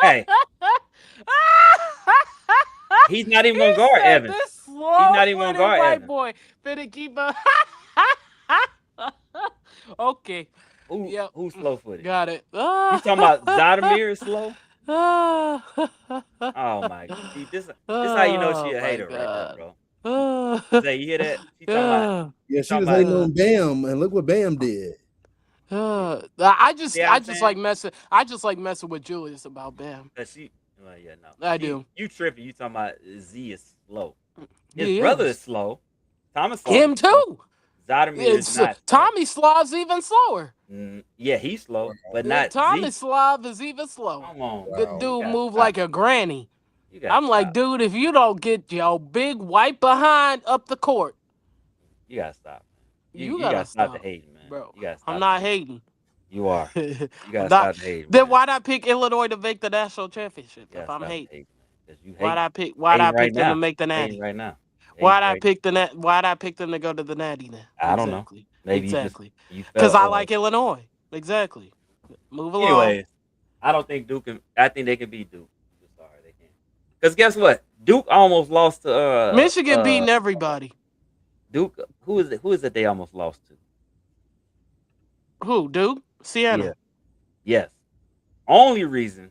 Hey, he's not even gonna guard Evans. He's not even gonna guard white Evans. boy finna keep up. Okay, Yep. Who's slow footed? got it. You talking about Zodomir is slow? Oh Oh my god. See, this how you know she a hater right there, bro. Say, you hear that? She talking about Yeah, she talking was hating about- on Bam, and look what Bam did. I just See what I'm like messing. I just like messing with Julius about Bam. that she well, yeah, no. I do. You tripping, you talking about Z is slow. His He brother is. is slow. Thomas Slav Him is slow. too. Zodomir is It's, not slow. Tommy Slav's even slower. Yeah, he's slow, but not Tommy Z. Slav is even slower. Come on, Wow. The bro. You dude gotta move stop. like a granny. You gotta I'm like, stop. dude, if you don't get your big white behind up the court, You gotta stop. You gotta gotta stop the stop, hating, man. bro. You gotta stop I'm the not hating. hating. You are. You gotta Not- stop hating, then man. why'd I pick Illinois to make the national championship You if gotta I'm stop hating? hating, man. Because you Why'd hate I pick? Why'd I hating right pick them to now. make the Hating natty? right now. Why'd Hating I right. pick the net? Why'd I pick them to go to the natty then? I don't know. Exactly. Maybe Exactly. you Because felt. I like Illinois. Exactly. Move along. Anyways, I don't think Duke can. I think they can beat Duke. I'm sorry, they can't. Because guess what? Duke almost lost to Michigan beating everybody. Duke. Who is it? Who is it? They almost lost to. Who? Duke? Siena. Yeah. Yes. Only reason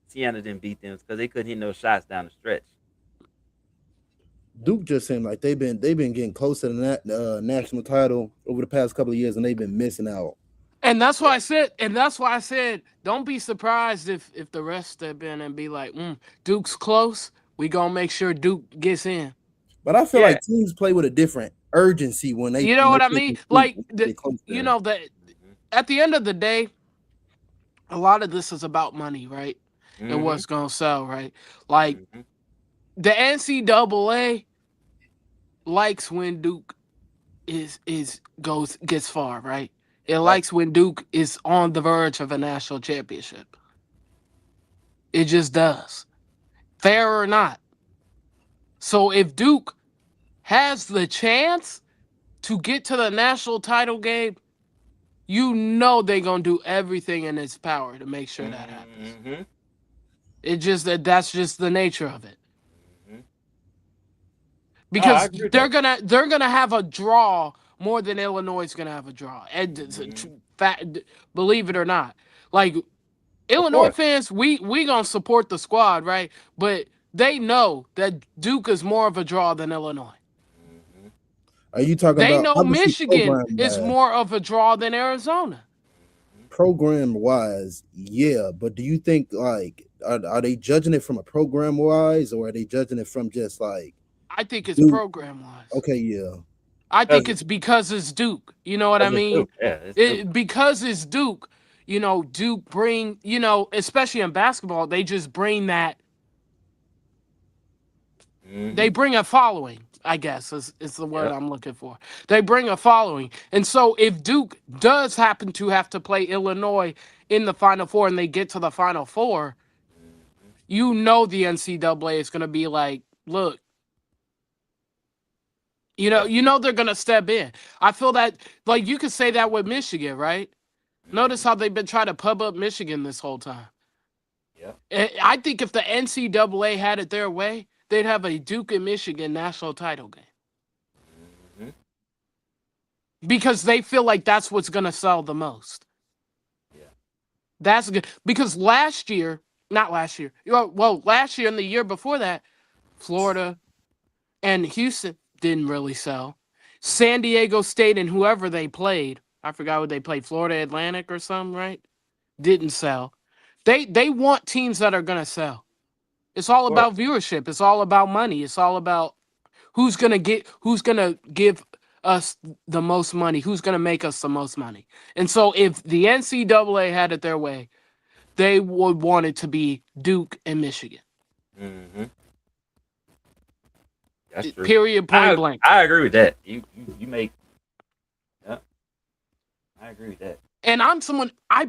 Siena didn't beat them is because they couldn't hit no shots down the stretch. Duke just seemed like they've been getting close to the national title over the past couple of years, and they've been missing out. And that's why I said. And that's why I said, don't be surprised if the rest step in and be like, Duke's close. We gonna make sure Duke gets in. But I feel Yeah. like teams play with a different urgency when they. You know when what I they mean? get Like, get close you there. know that at the end of the day, a lot of this is about money, right? And what's gonna sell, right? Like Mhm. the NCAA likes when Duke gets far, right? It likes when Duke is on the verge of a national championship. It just does. Fair or not. So if Duke has the chance to get to the national title game, you know they're gonna do everything in its power to make sure that happens. Mhm. It just that's just the nature of it. Mhm. Because agree with they're that. gonna have a draw more than Illinois is gonna have a draw. And it's a fact, believe it or not. Like Illinois course. fans, we gonna support the squad, right? But they know that Duke is more of a draw than Illinois. Mhm. Are you talking They about know obviously Michigan is more of a draw than Arizona. program wise? Yeah, but do you think like are they judging it from a program wise, or are they judging it from just like? I think it's Duke? program wise. Okay, yeah. I think it's because it's Duke. You know what I mean? Duke. Yeah, it's Duke. Because it's Duke. You know, Duke bring, especially in basketball, they just bring that. They bring a following, I guess, is the word I'm looking for. They bring a following. And so if Duke does happen to have to play Illinois in the Final Four and they get to the Final Four, you know the NCAA is going to be like, look, you know they're going to step in. I feel that, like, you could say that with Michigan, right? Notice how they've been trying to pub up Michigan this whole time. Yeah. I think if the NCAA had it their way, they'd have a Duke and Michigan national title game. Mhm. Because they feel like that's what's going to sell the most. Yeah. That's good. Because last year and the year before that, Florida and Houston didn't really sell. San Diego State and whoever they played, I forgot what they played, Florida Atlantic or something, right? Didn't sell. They want teams that are going to sell. It's all about viewership. It's all about money. It's all about who's going to give us the most money, who's going to make us the most money. And so if the NCAA had it their way, they would want it to be Duke and Michigan. Mm-hmm. That's true. Period, point blank. I agree with that. You make. Yeah. I agree with that. And I'm someone I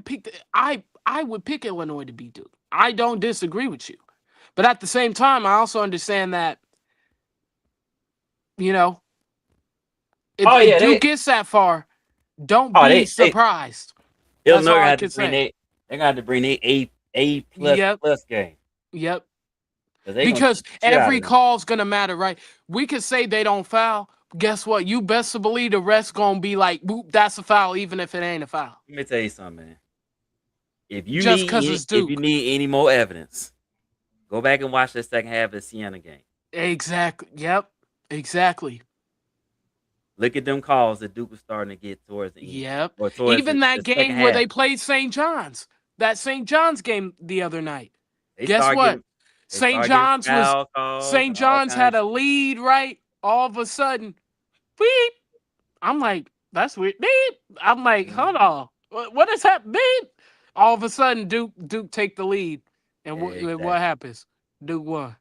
would pick Illinois to beat Duke. I don't disagree with you. But at the same time, I also understand that, if Duke gets that far, don't be surprised. Illinois got to bring they got to bring A plus game. Yep. Because every call's gonna matter, right? We could say they don't foul. Guess what? You best to believe the rest gonna be like, boop, that's a foul, even if it ain't a foul. Let me tell you something, man. If you need any more evidence, go back and watch the second half of the Siena game. Exactly. Yep. Exactly. Look at them calls that Duke was starting to get towards the end. Yep. Even that game where they played St. John's. That St. John's game the other night. Guess what? St. John's had a lead, right? All of a sudden, beep. I'm like, that's weird. Beep. I'm like, hold on. What is happening? Beep. All of a sudden, Duke take the lead. And what happens? Duke won.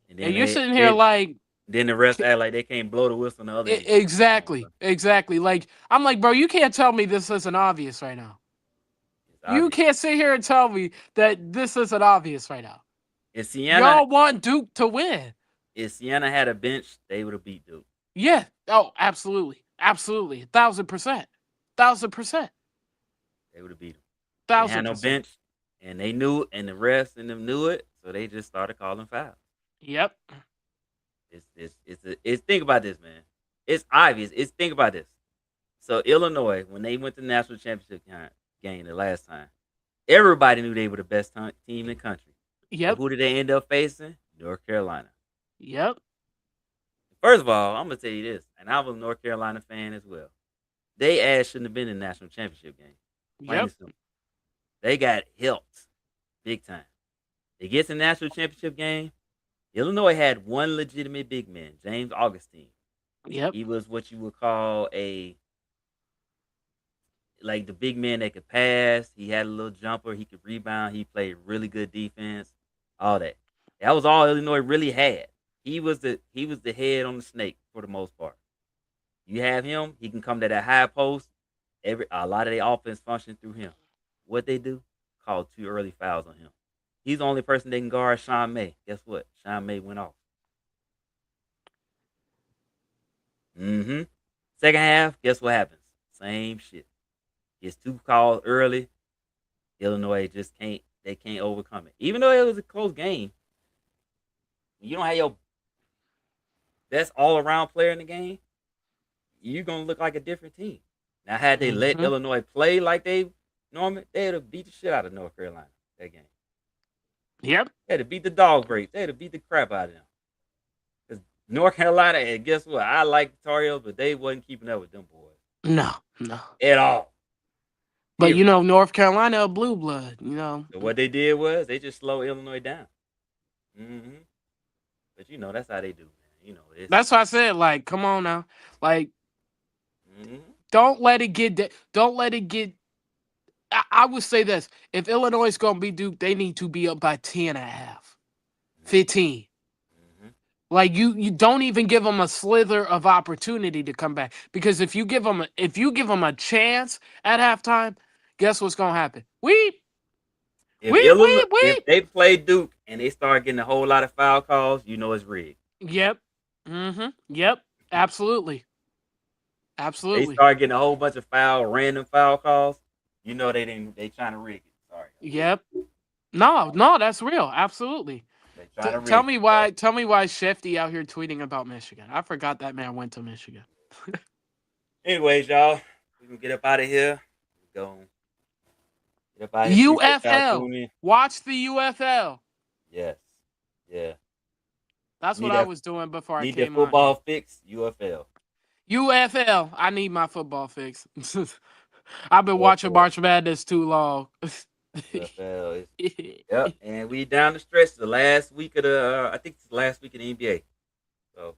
And you're sitting here like. Then the rest act like they can't blow the whistle on the other end. Exactly. Like, I'm like, bro, you can't tell me this isn't obvious right now. You obvious. can't sit here and tell me that this isn't obvious right now. If Sienna, Y'all want Duke to win. if Sienna had a bench, they would have beat Duke. Yeah. Oh, absolutely. Absolutely. 1,000%. 1,000%. They would have beat them. They had no 1,000%. bench, and they knew, and the refs and them knew it, so they just started calling fouls. Yep. It's think about this, man. It's obvious. Think about this. So Illinois, when they went to the national championship game the last time, everybody knew they were the best team in the country. Yep. But who did they end up facing? North Carolina. Yep. First of all, I'm gonna tell you this, and I was a North Carolina fan as well. They ass shouldn't have been in the national championship game. Plain Yep. and simple. They got helped big time. They get to the national championship game. Illinois had one legitimate big man, James Augustine. Yep. He was what you would call like the big man that could pass. He had a little jumper. He could rebound. He played really good defense. All that. That was all Illinois really had. He was the head on the snake for the most part. You have him. He can come to that high post. A lot of their offense function through him. What they do? Call 2 early fouls on him. He's the only person they can guard Sean May. Guess what? Sean May went off. Second half, guess what happens? Same shit. Gets 2 calls early. Illinois just can't overcome it. Even though it was a close game, you don't have your best all-around player in the game, you're going to look like a different team. Now, had they let Illinois play like they normally, they would have beat the shit out of North Carolina that game. Yep. They had to beat the dog break. They had to beat the crap out of them. Because North Carolina, and guess what? I like the Tar Heels, but they wasn't keeping up with them boys. No. At all. But, North Carolina, a blue blood, So what they did was they just slowed Illinois down. But, that's how they do, man. That's why I said, like, come on now. Like, don't let it get I would say this. If Illinois is going to beat Duke, they need to be up by 10.5, 15. Like you don't even give them a slither of opportunity to come back, because if you give them a chance at halftime, guess what's going to happen? If they play Duke and they start getting a whole lot of foul calls, it's rigged. Yep. Yep. Absolutely. They start getting a whole bunch of random foul calls. They trying to rig it. Sorry. Yep. No, that's real. Absolutely. Tell me why Shefty out here tweeting about Michigan. I forgot that man went to Michigan. Anyways, y'all, we can get up out of here. Go. Get up out of here. UFL. Watch the UFL. Yes. Yeah. That's what I was doing before I came on. Need the football fix. UFL. I need my football fix. I've been watching March Madness too long. UFL yep, and we down the stretch. The last week of I think it's the last week of the NBA.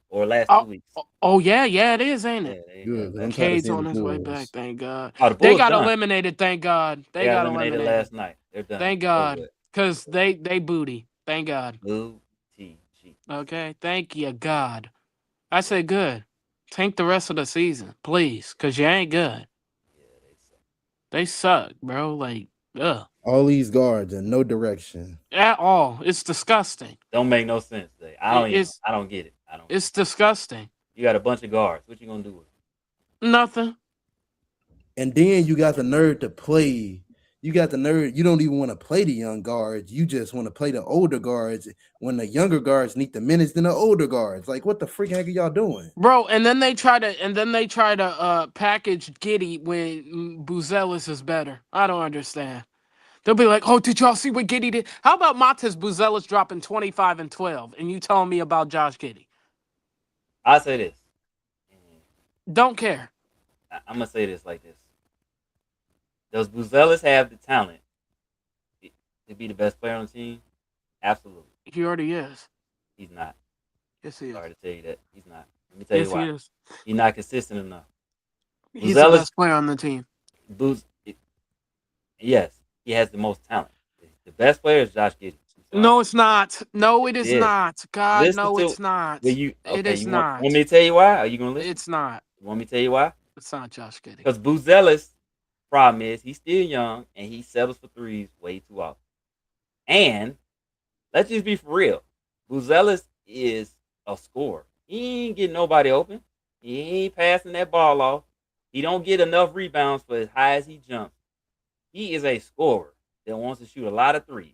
Or last 2 weeks. Oh yeah, it is, ain't it? Yeah, Cade's on his way back. Thank God. The they got eliminated. Thank God. They got eliminated last night. They're done. Thank God, because they booty. Thank God. Booty. Okay, thank you, God. I said good. Tank the rest of the season, please, because you ain't good. Yeah, they suck, bro. Like, ugh. All these guards in no direction at all. It's disgusting. Don't make no sense. I don't get it. It's disgusting. You got a bunch of guards. What you gonna do with it? Nothing. And then you got the nerve to play. You got the nerve. You don't even want to play the young guards. You just want to play the older guards when the younger guards need the minutes than the older guards. Like, what the freak heck are y'all doing, bro? And then they try to package Giddey when Buzelis is better. I don't understand. They'll be like, "Oh, did y'all see what Giddey did? How about Matas Buzelis dropping 25 and 12, and you telling me about Josh Giddey?" I say this. Don't care. I'm gonna say this like this. Does Buzelis have the talent to be the best player on the team? Absolutely. He already is. He's not. Yes, he is. Sorry to tell you that. He's not. Let me tell you why. He is. He's not consistent enough. He's the best player on the team. Yes, he has the most talent. The best player is Josh Giddey. No, it's not. No, it is not. God, it's not. It is not. Want me to tell you why? Are you gonna listen? It's not. You want me to tell you why? It's not Josh Giddey. Because Buzelis, Problem is, he's still young and he settles for threes way too often. And let's just be for real. Buzelis is a scorer. He ain't getting nobody open. He ain't passing that ball off. He don't get enough rebounds for as high as he jumps. He is a scorer that wants to shoot a lot of threes.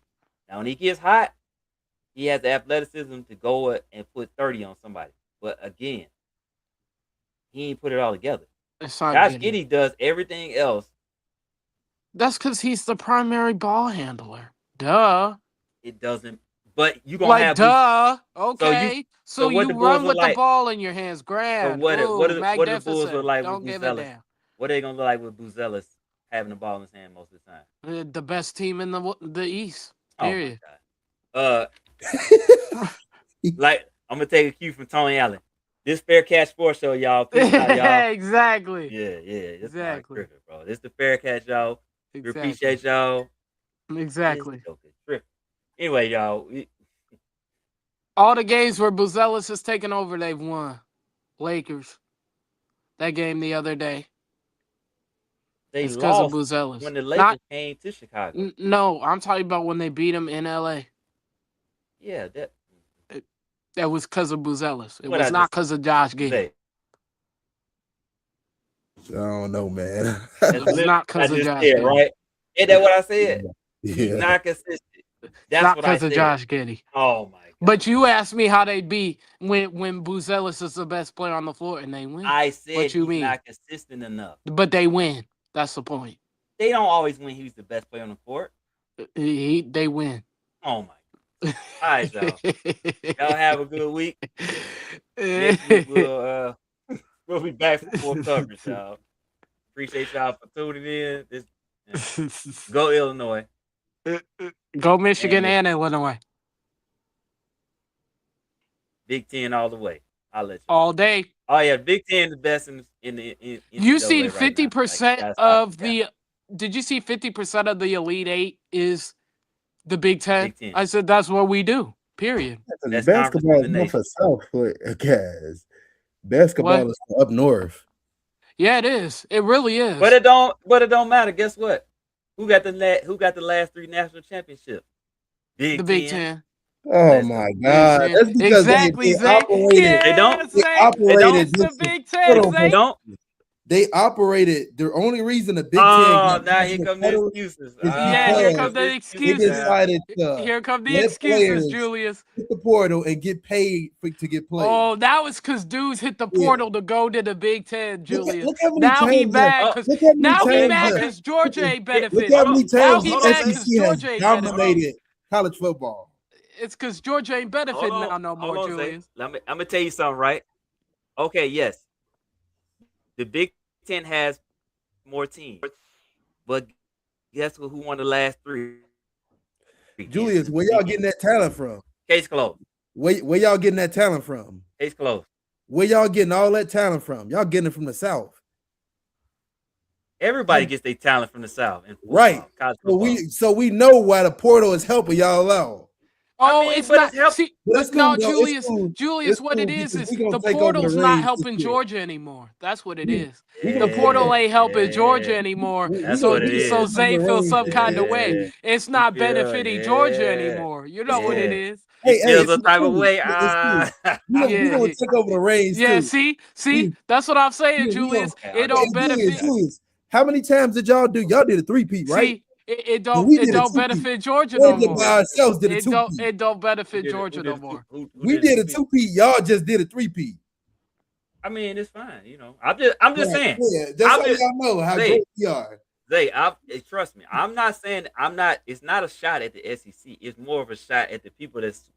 Now, when he gets hot, he has the athleticism to go and put 30 on somebody. But again, he ain't put it all together. Josh Giddey does everything else. That's because he's the primary ball handler. Duh. It doesn't. But you gonna have duh. Okay. So you run with the like, ball in your hands. Grand. So what do the Bulls look like Don't with give a Buzelis? damn. What are they gonna look like with Buzelis having the ball in his hand most of the time? The best team in the East. Period. Oh my God. Like I'm gonna take a cue from Tony Allen. This Fair Catch Sports Show, y'all. Peace out, y'all. Exactly. Yeah. This exactly. Griffin, bro. This the Fair Catch, y'all. Exactly. We appreciate y'all. Exactly. Anyway, y'all. All the games where Buzelis has taken over, they've won. Lakers. That game the other day. It's lost because of Buzelis. When the Lakers came to Chicago. No, I'm talking about when they beat them in LA. Yeah, that was because of Buzelis. It was not because of Josh Giddey. I don't know, man. It was not because of Josh Giddey. Right? Ain't that what I said? Yeah. He's not consistent. That's not what I said. Because of Josh Giddey. Oh my God. But you asked me how they'd be when Buzelis is the best player on the floor and they win. I said what you mean? Not consistent enough. But they win. That's the point. They don't always win. He's the best player on the court. They win. Oh my God. All right, y'all have a good week. Next week we'll be back for more coverage, y'all. Appreciate y'all for tuning in. Go Illinois. Go Michigan and Illinois. Big Ten all the way. I'll let you all day. Oh yeah, Big Ten the best in the you see 50% of the. Did you see 50% of the Elite Eight is the Big Ten? I said that's what we do. Period. That's basketball is not for South, guys. Basketball is up north. Yeah, it is. It really is. But it don't matter. Guess what? Who got the last 3 national championships? The Big Ten. Oh my God! That's because exactly, they operated. Yeah, they don't. They operated. The Big Ten. They don't. They operated. The only reason the Big Ten. Oh, now here come the excuses. Here come the excuses. They decided here come the excuses, Julius. Hit the portal and get paid to get played. Oh, that was because dudes hit the portal to go to the Big Ten, Julius. Look how many now he mad because Georgia ain't benefited. Look how many now times he mad because Georgia ain't dominated college football. It's because Georgia ain't benefiting now no more, Julius. I'm gonna tell you something, right? Okay, yes. The Big Ten has more teams, but guess who won the last 3? Julius, where y'all getting that talent from? Case closed. Where y'all getting that talent from? Case closed. Where y'all getting all that talent from? Y'all getting it from the South. Everybody gets their talent from the South. Right. So we know why the portal is helping y'all out. Oh, it's not. See, no, Julius, what it is the portal's not helping Georgia anymore. That's what it is. The portal ain't helping Georgia anymore. So Zay feels some kind of way. It's not benefiting Georgia anymore. You know what it is. Hey, feels a type of way. You know what took over the reins. Yeah, see, that's what I'm saying, Julius. It don't benefit. Julius, how many times did y'all do? Y'all did a 3-peat, right? See, it don't benefit Georgia no more. It don't benefit Georgia no more. We did a 2-peat. Y'all just did a 3-peat. I mean, it's fine. You know, I'm just saying. Yeah, that's how y'all know how great we are. Zay, trust me. I'm not saying It's not a shot at the SEC. It's more of a shot at the people that's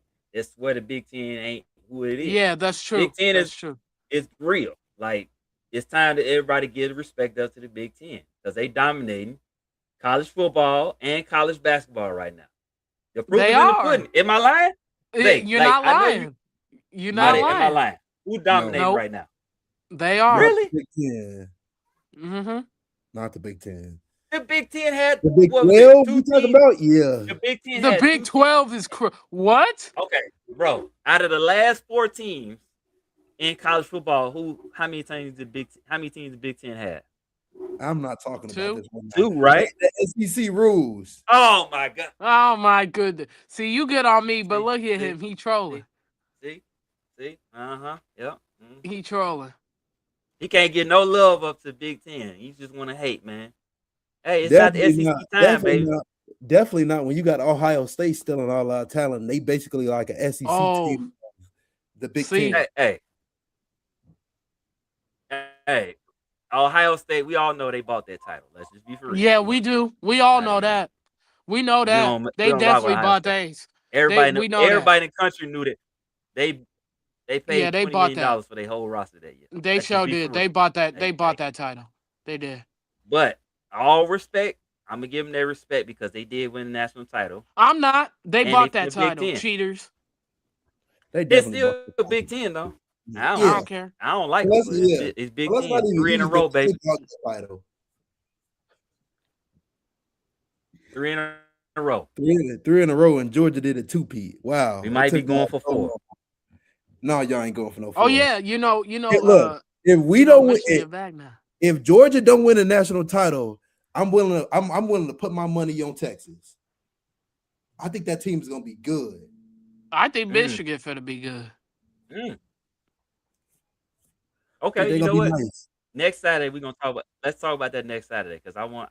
where the Big Ten ain't who it is. Yeah, that's true. Big Ten is true. It's real. Like it's time that everybody give respect up to the Big Ten because they dominating college football and college basketball right now. The proof is in the pudding. Am I lying? You're not lying. You're not lying. Am I lying? Who dominating right now? They are. Really? Big Ten. Mm-hmm. Not the Big Ten. The Big Ten had the Big 12. You talking about? Yeah. The Big Ten. The Big 12 is what? Okay, bro. Out of the last 4 teams in college football, how many teams the Big Ten had? I'm not talking about Two? this one. Two, right? The SEC rules. Oh my God. Oh my goodness. See, you get on me, but See, look at see, him. He trolling. See, yep. He trolling. He can't get no love up to Big Ten. He just want to hate, man. Hey, it's not the Definitely SEC not. time, baby. Definitely not when you got Ohio State stealing all our talent. They basically like a SEC Oh, team. The Big see, Ten. Hey. Ohio State, we all know they bought that title. Let's just be for real. yeah, we do. We all know that. We know that. We They don't rock with definitely Ohio bought State. things. Everybody We know that. everybody in the country knew that. They paid Yeah, they $20 bought million that. for their whole roster that year. They Let's just sure be did. for They real. bought that. They Hey, bought that title. They did. But all respect, I'm gonna give them their respect because they did win the national title. I'm not. They And bought they that for the Big title. Ten. Cheaters. They It's definitely still bought the a Big Ten though. I don't care. I don't like Let's- it, but yeah. it's Big Let's not Ten. even 3 in a use row, they baby. bought the title. 3 in a row. Three in a row, and Georgia did a two-peat. Wow. We It might be took going y'all for so 4. long. No, y'all ain't going for no 4. Oh yeah, you know. Hey, look, if we you know, don't win, Michigan back now. if Georgia don't win a national title, I'm willing to put my money on Texas. I think that team is gonna be good. I think Michigan finna be good. Okay, you know what? Nice. Next Saturday we're gonna talk about. Let's talk about that next Saturday because I want.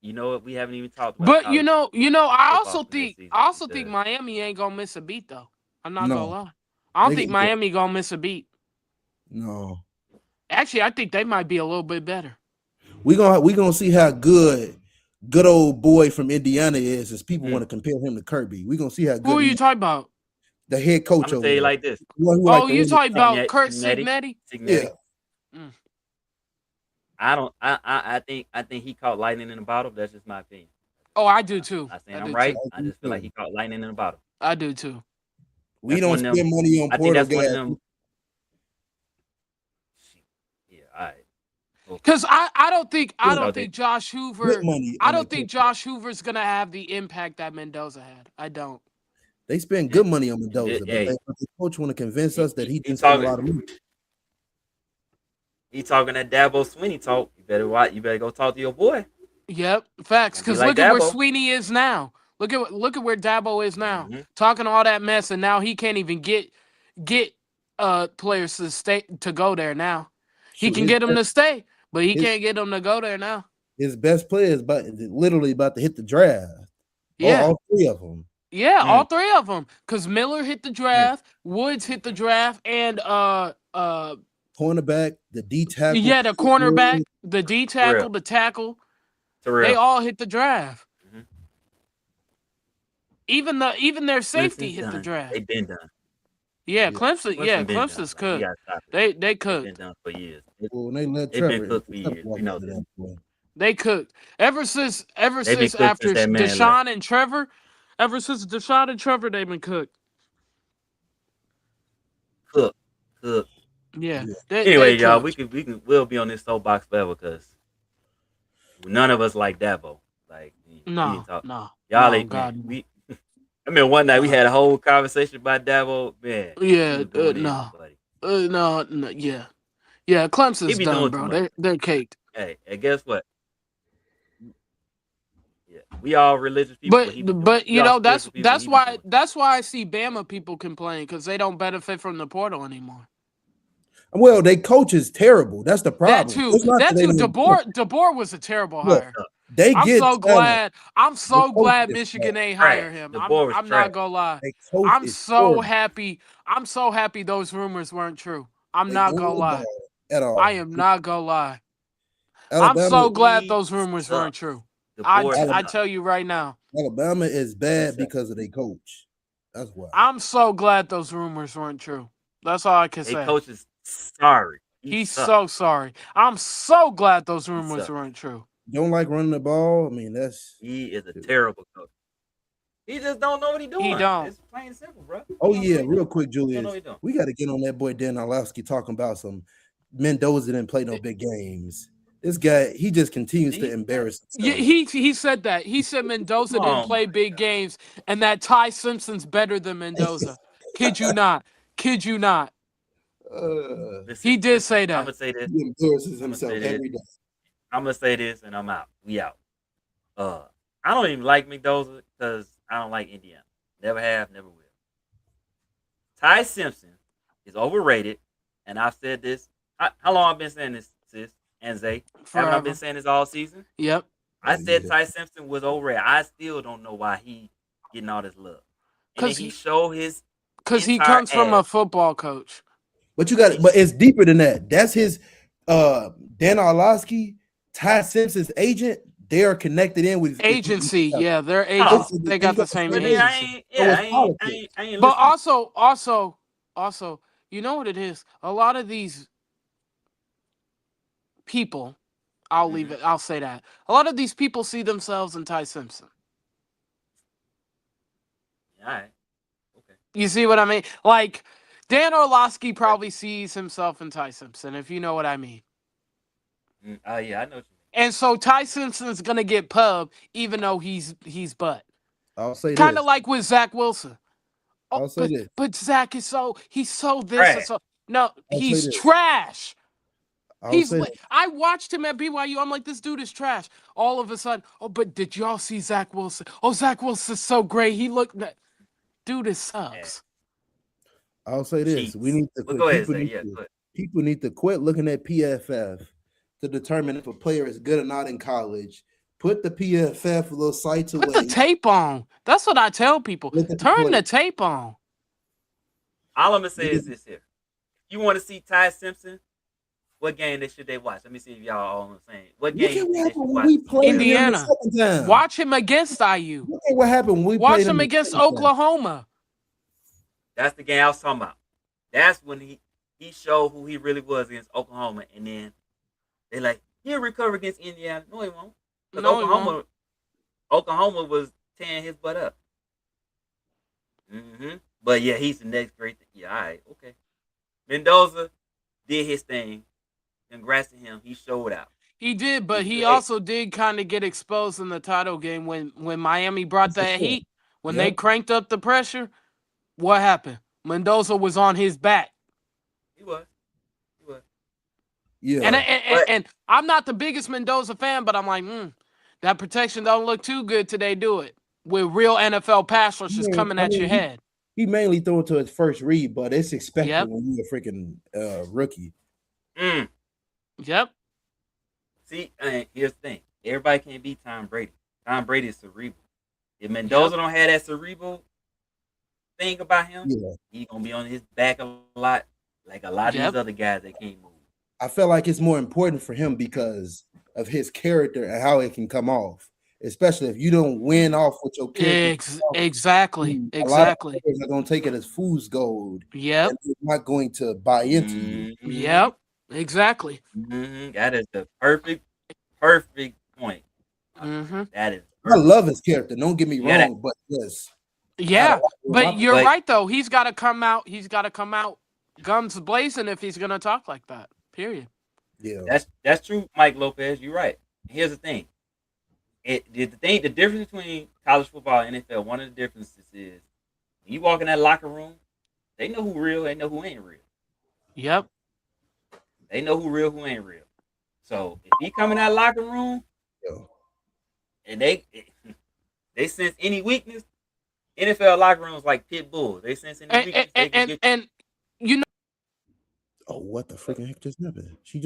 You know what? We haven't even talked about. But you know. I football also for think this season Miami ain't gonna miss a beat though. I'm not No. gonna lie. I don't They think get good. Miami gonna miss a beat. No. Actually, I think they might be a little bit better. We gonna see how good old boy from Indiana is as people want to compare him to Kirby. We gonna see how good Who are you talking about? the head coach I'm gonna over tell you there. like this. Oh, you talking about Kurt Cignetti? Cignetti? Yeah. I think he caught lightning in a bottle. That's just my opinion. Oh, I do too. I think I'm right. Too. I just feel like he caught lightning in a bottle. I do too. We don't spend money on Porter. I think that's one of them. Yeah, all right. Because I don't think Josh Hoover. Money I don't think Josh Hoover's gonna have the impact that Mendoza had. I don't. They spend good money on Mendoza, but the coach want to convince us that he didn't spend a lot of money. He talking that Dabo Swinney talk. You better watch. You better go talk to your boy. Yep, facts. Because like look at where Dabo. Swinney is now. Look at where Dabo is now. Mhm. Talking all that mess, and now he can't even get players to go there now. He can get them to stay, but he can't get them to go there now. His best player is literally about to hit the draft. Yeah, all 3 of them. Yeah, all 3 of them. Because Miller hit the draft, Woods hit the draft, and cornerback, the D tackle. Yeah, the cornerback, the D tackle, the tackle. They all hit the draft. Mm-hmm. Even their safety hit the draft. They've been done. Yeah, Clemson. Yeah, Clemson's cooked. They cooked. They've been done for years. Well, they let They've been cooked for years. We know that. They cooked ever since after Deshaun and Trevor. Ever since Deshaun and Trevor, they've been cooked. Cooked. Yeah. Anyway, y'all, we'll be on this soapbox forever because none of us like Dabo. Like, no. Y'all ain't. Man, I mean, one night we had a whole conversation about Dabo. Man, yeah, yeah. Clemson's done, bro. They're caked. Hey, and guess what? Yeah, we all religious people. But you know that's why I see Bama people complain because they don't benefit from the portal anymore. Well, they coach is terrible. That's the problem. That too. DeBoer was a terrible hire. I'm so glad Michigan ain't hire him. I'm not gonna lie. I'm so happy. I'm so happy those rumors weren't true. I'm not gonna lie. At all. I am not gonna lie. I'm so glad those rumors weren't true. I tell you right now. Alabama is bad because of their coach. That's why. I'm so glad those rumors weren't true. That's all I can say. Coach is sorry. He's so sorry. I'm so glad those rumors weren't true. Don't like running the ball. I mean, he is a terrible coach. He just don't know what he's doing. He don't. It's plain and simple, bro. Oh yeah, real quick, Julius. We got to get on that boy Dan Orlovsky talking about some Mendoza didn't play no big games. This guy, he just continues to embarrass himself. Yeah, he said that. He said Mendoza didn't play big games, and that Ty Simpson's better than Mendoza. Kid you not. He did say that. I'm gonna say this. He embarrasses himself every day. I'm gonna say this and I'm out. We out. I don't even like Mendoza because I don't like Indiana. Never have, never will. Ty Simpson is overrated, and I've said this. How long I've been saying this, sis and Zay? Haven't I been Forever. saying this all season? Yep. I said Yeah. Ty Simpson was overrated. I still don't know why he getting all this love. And then 'Cause he he- showed his Because he entire comes from a ass. football coach. But you got it. But it's deeper than that. That's his Dan Orlovsky, Ty Simpson's agent. They are connected in with Agency. Yeah, they're Oh, agents. They got the same But then I agency. ain't, yeah, I ain't But listening. also, you know what it is? A lot of these people, I'll leave it. I'll say that. A lot of these people see themselves in Ty Simpson. All right. Okay. You see what I mean? Like Dan Orlovsky probably sees himself in Ty Simpson, if you know what I mean. Oh yeah, I know what you mean. And so Ty Simpson's gonna get pub, even though he's butt. I'll say Kind this. of like with Zach Wilson. Oh, I'll say this. But Zach is he's so this and Trash. so no, I'll say he's this. trash. I'll say this. I watched him at BYU. I'm like, this dude is trash. All of a sudden, but did y'all see Zach Wilson? Oh, Zach Wilson's so great. He looked dude is sucks. I'll say this. Cheats. We need to Well, quit. go ahead, People say, need yeah, to- go ahead. people need to quit looking at PFF to determine if a player is good or not in college. Put the PFF little sites away. Put the tape on. That's what I tell people. Look at the Turn play. the tape on. All I'm gonna say is this here. You want to see Ty Simpson? What game should they watch? Let me see if y'all all on the same. What Look game at you what think they happened should when watch? we played Indiana. him the second time. Watch him against IU. Look at what happened when we Watch played him the against second time. Oklahoma. That's the game I was talking about. That's when he showed who he really was against Oklahoma, and then they like he'll recover against Indiana. No, he won't. Because No, he won't. Oklahoma was tearing his butt up. But yeah, he's the next great thing. Yeah, all right, okay. Mendoza did his thing. Congrats to him. He showed out. He did, but he Great. also did kind of get exposed in the title game when Miami brought that heat. When they cranked up the pressure, what happened? Mendoza was on his back. He was. Yeah. And I'm not the biggest Mendoza fan, but I'm like, that protection don't look too good till they do it. With real NFL pass rushers coming at your head. He mainly threw it to his first read, but it's expected Yep. when you're a freaking rookie. Yep. See, here's the thing. Everybody can't beat Tom Brady. Tom Brady is cerebral. If Mendoza don't have that cerebral thing about him, he's going to be on his back a lot, like a lot of these other guys that can't move. I feel like it's more important for him because of his character and how it can come off, especially if you don't win off with your character. Exactly. A lot of players are going to take it as fool's gold. Yep. And they're not going to buy into you. Yep. Exactly. That is the perfect point. That is perfect. I love his character. Don't get me wrong, but yes. Yeah, but you're right though. He's got to come out. He's got to come out guns blazing if he's gonna talk like that. Period. Yeah, that's true, Mike Lopez. You're right. Here's the thing. The difference between college football and NFL. One of the differences is when you walk in that locker room, they know who real. They know who ain't real. Yep. They know who real, who ain't real. So if he come in that locker room, and they sense any weakness, NFL locker rooms like pit bulls. They sense any weakness. And you know. Oh, what the freaking heck just happened? She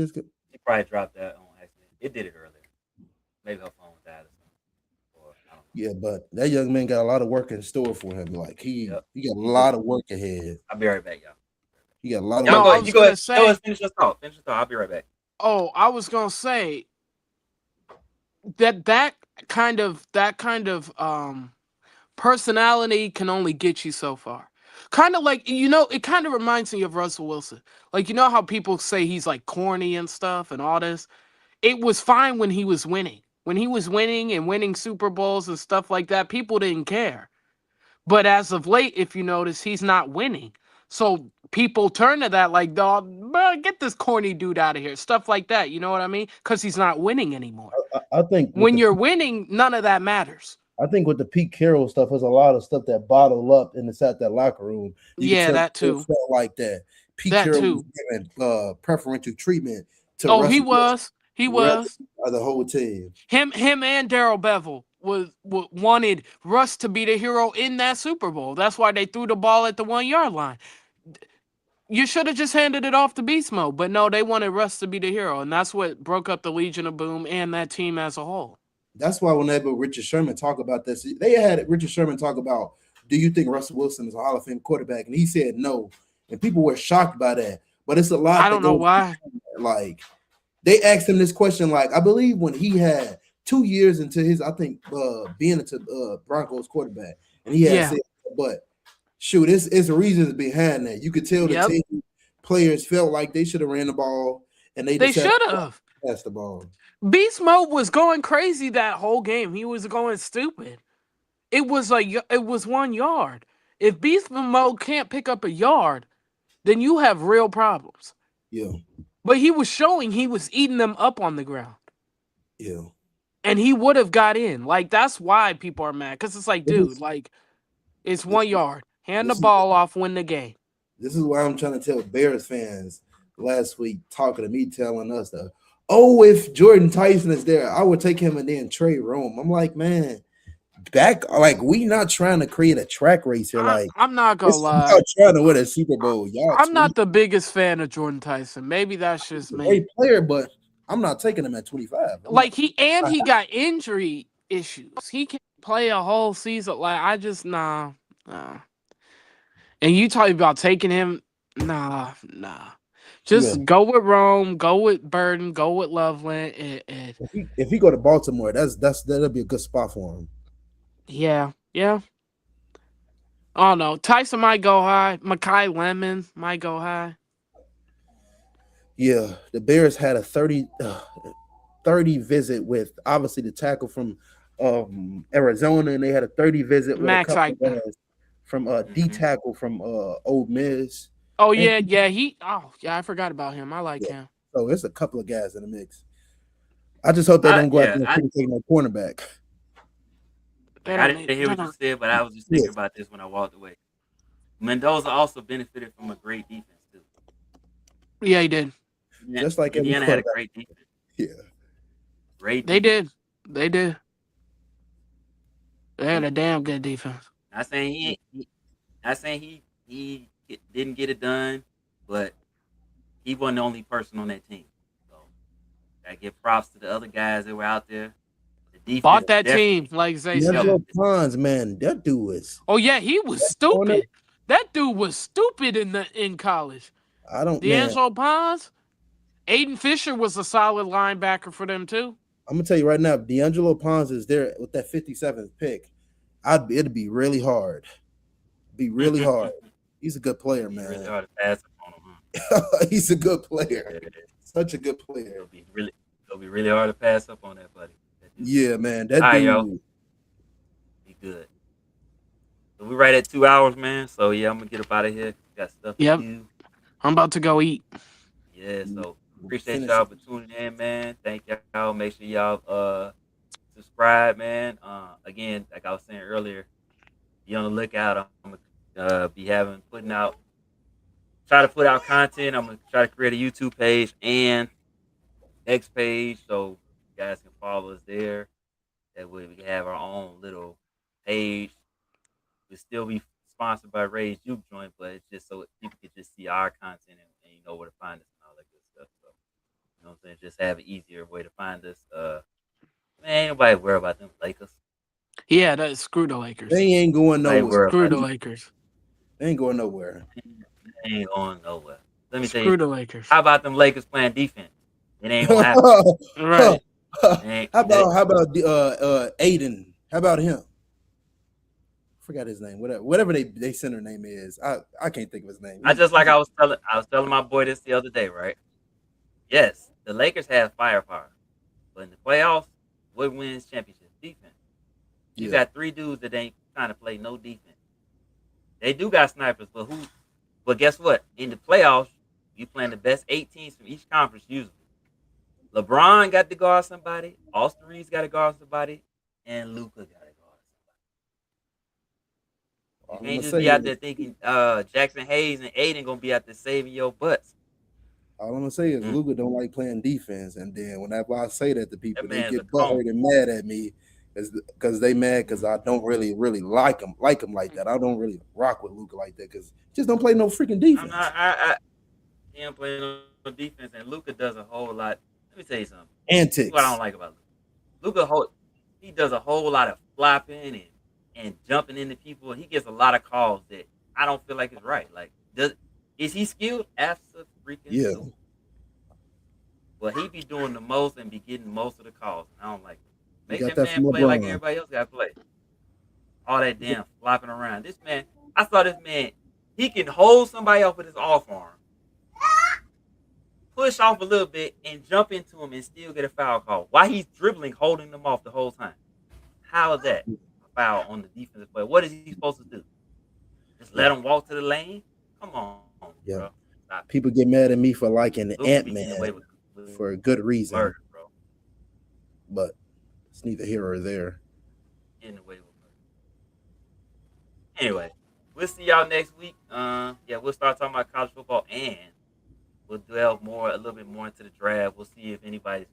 probably dropped that on accident. It did it earlier. Maybe her phone died or something. Yeah, but that young man got a lot of work in store for him. Like he got a lot of work ahead. I'll be right back, y'all. He got a lot of work. You go ahead. Finish your thought. I'll be right back. Oh, I was gonna say that kind of personality can only get you so far. Kind of like, it kind of reminds me of Russell Wilson. Like, how people say he's like corny and stuff and all this. It was fine when he was winning. When he was winning and winning Super Bowls and stuff like that, people didn't care. But as of late, if you notice, he's not winning. So people turn to that like, dog, get this corny dude out of here. Stuff like that. You know what I mean? Because he's not winning anymore. I think when you're winning, none of that matters. I think with the Pete Carroll stuff, there's a lot of stuff that bottled up inside that locker room. That too. Felt like that. Pete Carroll was given preferential treatment to Russell He rather was. the whole team. Him and Daryl Bevel wanted Russ to be the hero in that Super Bowl. That's why they threw the ball at the 1 yard line. You should have just handed it off to Beast Mode, but no, they wanted Russ to be the hero, and that's what broke up the Legion of Boom and that team as a whole. That's why whenever Richard Sherman talk about this, they had Richard Sherman talk about, do you think Russell Wilson is a Hall of Fame quarterback? And he said no. And people were shocked by that. But it's a lot I that don't know goes why. like they asked him this question, like I believe when he had 2 years into his, I think being into Broncos quarterback, and he had Yeah. said, but shoot, it's reasons behind that. You could tell the Yep. team players felt like they should have ran the ball, and they They decided should to have. pass the ball. Beast Mode was going crazy that whole game. He was going stupid. It was 1 yard. If Beast Mode can't pick up a yard, then you have real problems. Yeah, But he was showing he was eating them up on the ground. yeah. And he would have got in. Like, that's why people are mad. Because it's like, This dude, is- like, it's 1 yard. Hand the this is- ball off, win the game. This is why I'm trying to tell Bears fans last week, talking to me, telling us that, oh, if Jordan Tyson is there, I would take him and then trade Rome. I'm like, man, we not trying to create a track race here. Like, I'm not going to this is lie. y'all trying to win a Super Bowl. Y'all I'm not the biggest fan of Jordan Tyson. Maybe that's just a me. great player, but I'm not taking him at 25. Like, he got injury issues. He can't play a whole season. Like, I just, nah. And you talking about taking him? Nah. Just go with Rome, go with Burden, go with Loveland. If he go to Baltimore, that'll be a good spot for him. Yeah. Oh no, Tyson might go high. Makai Lemon might go high. Yeah, the Bears had a 30 visit with obviously the tackle from Arizona, and they had a 30 visit with Max a couple Eichner. guys from D tackle from Ole Miss. Oh yeah. I forgot about him. I like him. So there's a couple of guys in the mix. I just hope they don't go out there and take no cornerback. I didn't hear what you said, but I was just thinking about this when I walked away. Mendoza also benefited from a great defense too. Yeah, he did. Just like Indiana had a great defense. Yeah, great. They did. They had a damn good defense. Not saying he didn't get it done, but he wasn't the only person on that team. So I give props to the other guys that were out there. The defense bought that team, like Zay said. Pons, man, that dude was. Oh yeah, he was stupid. That dude was stupid in college. D'Angelo Pons, Aiden Fisher was a solid linebacker for them too. I'm gonna tell you right now, D'Angelo Pons is there with that 57th pick. It'd be really hard. Be really hard. He's a good player, man. Really hard to pass on him. He's a good player. Such a good player. It'll be really hard to pass up on that, buddy. Yeah, man. That all dude. Right, yo. Be good. So we're right at 2 hours, man. So yeah, I'm gonna get up out of here. Got stuff to do. I'm about to go eat. Yeah, so appreciate y'all for tuning in, man. Thank y'all. Make sure y'all subscribe, man. Again, like I was saying earlier, be on the lookout. I'm gonna try to put out content. I'm gonna try to create a YouTube page and X page, so you guys can follow us there. That way we can have our own little page. We'll still be sponsored by Ray's Juke Joint, but it's just so people can just see our content and you know where to find us and all that good stuff. So, you know what I'm saying? Just have an easier way to find us. Man, ain't nobody worry about them Lakers. Yeah, screw the Lakers. They ain't going nowhere. Screw the Lakers. They ain't going nowhere. They ain't going nowhere. Let me tell you. Screw the Lakers. How about them Lakers playing defense? It ain't gonna happen. Right. How about Aiden? How about him? I forgot his name. Whatever they center name is. I can't think of his name. I was telling my boy this the other day, right? Yes, the Lakers have firepower, but in the playoffs, what wins championship? Defense. You got three dudes that ain't trying to play no defense. They do got snipers, but guess what? In the playoffs, you playing the best 8 teams from each conference usually. LeBron got to guard somebody, Austin Reeves got to guard somebody, and Luka got to guard somebody. You can't just be out there thinking Jackson Hayes and Aiden gonna be out there saving your butts. All I'm gonna say is Mm. Luka don't like playing defense, and then whenever I say that to That people, they man's a get cone. butthurt and mad at me because they mad because I don't really like him like that. I don't really rock with Luka like that because just don't play no freaking I'm defense. not. I he don't play no defense, and Luca does a whole lot. Let me tell you something. This is what I don't Antics, like about Luca. He does a whole lot of flopping and jumping into people. He gets a lot of calls that I don't feel like is right. Like, is he skilled? yeah, Absolutely. Well, he be doing the most and be getting most of the calls. I don't like it. you Make got that that man from play like LeBron. everybody else got to play. All that damn flopping around. This man, I saw this man. He can hold somebody off with his off arm, push off a little bit, and jump into him and still get a foul call while he's dribbling, holding them off the whole time. How is that a foul on the defensive player? What is he supposed to do? Just let Yeah, him walk to the lane? Come on, yeah. bro. Stop it. People get mad at me for liking Luka be getting away Ant-Man with for a good reason, murder, bro. but it's neither here or there. Getting away with murder. Anyway, we'll see y'all next week. Yeah, we'll start talking about college football and we'll delve a little bit more into the draft. We'll see if anybody's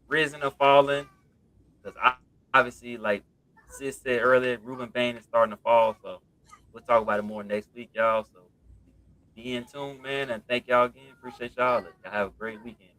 risen or fallen. Because obviously, like Sis said earlier, Ruben Bain is starting to fall. So we'll talk about it more next week, y'all. So be in tune, man. And thank y'all again. Appreciate y'all. Y'all have a great weekend.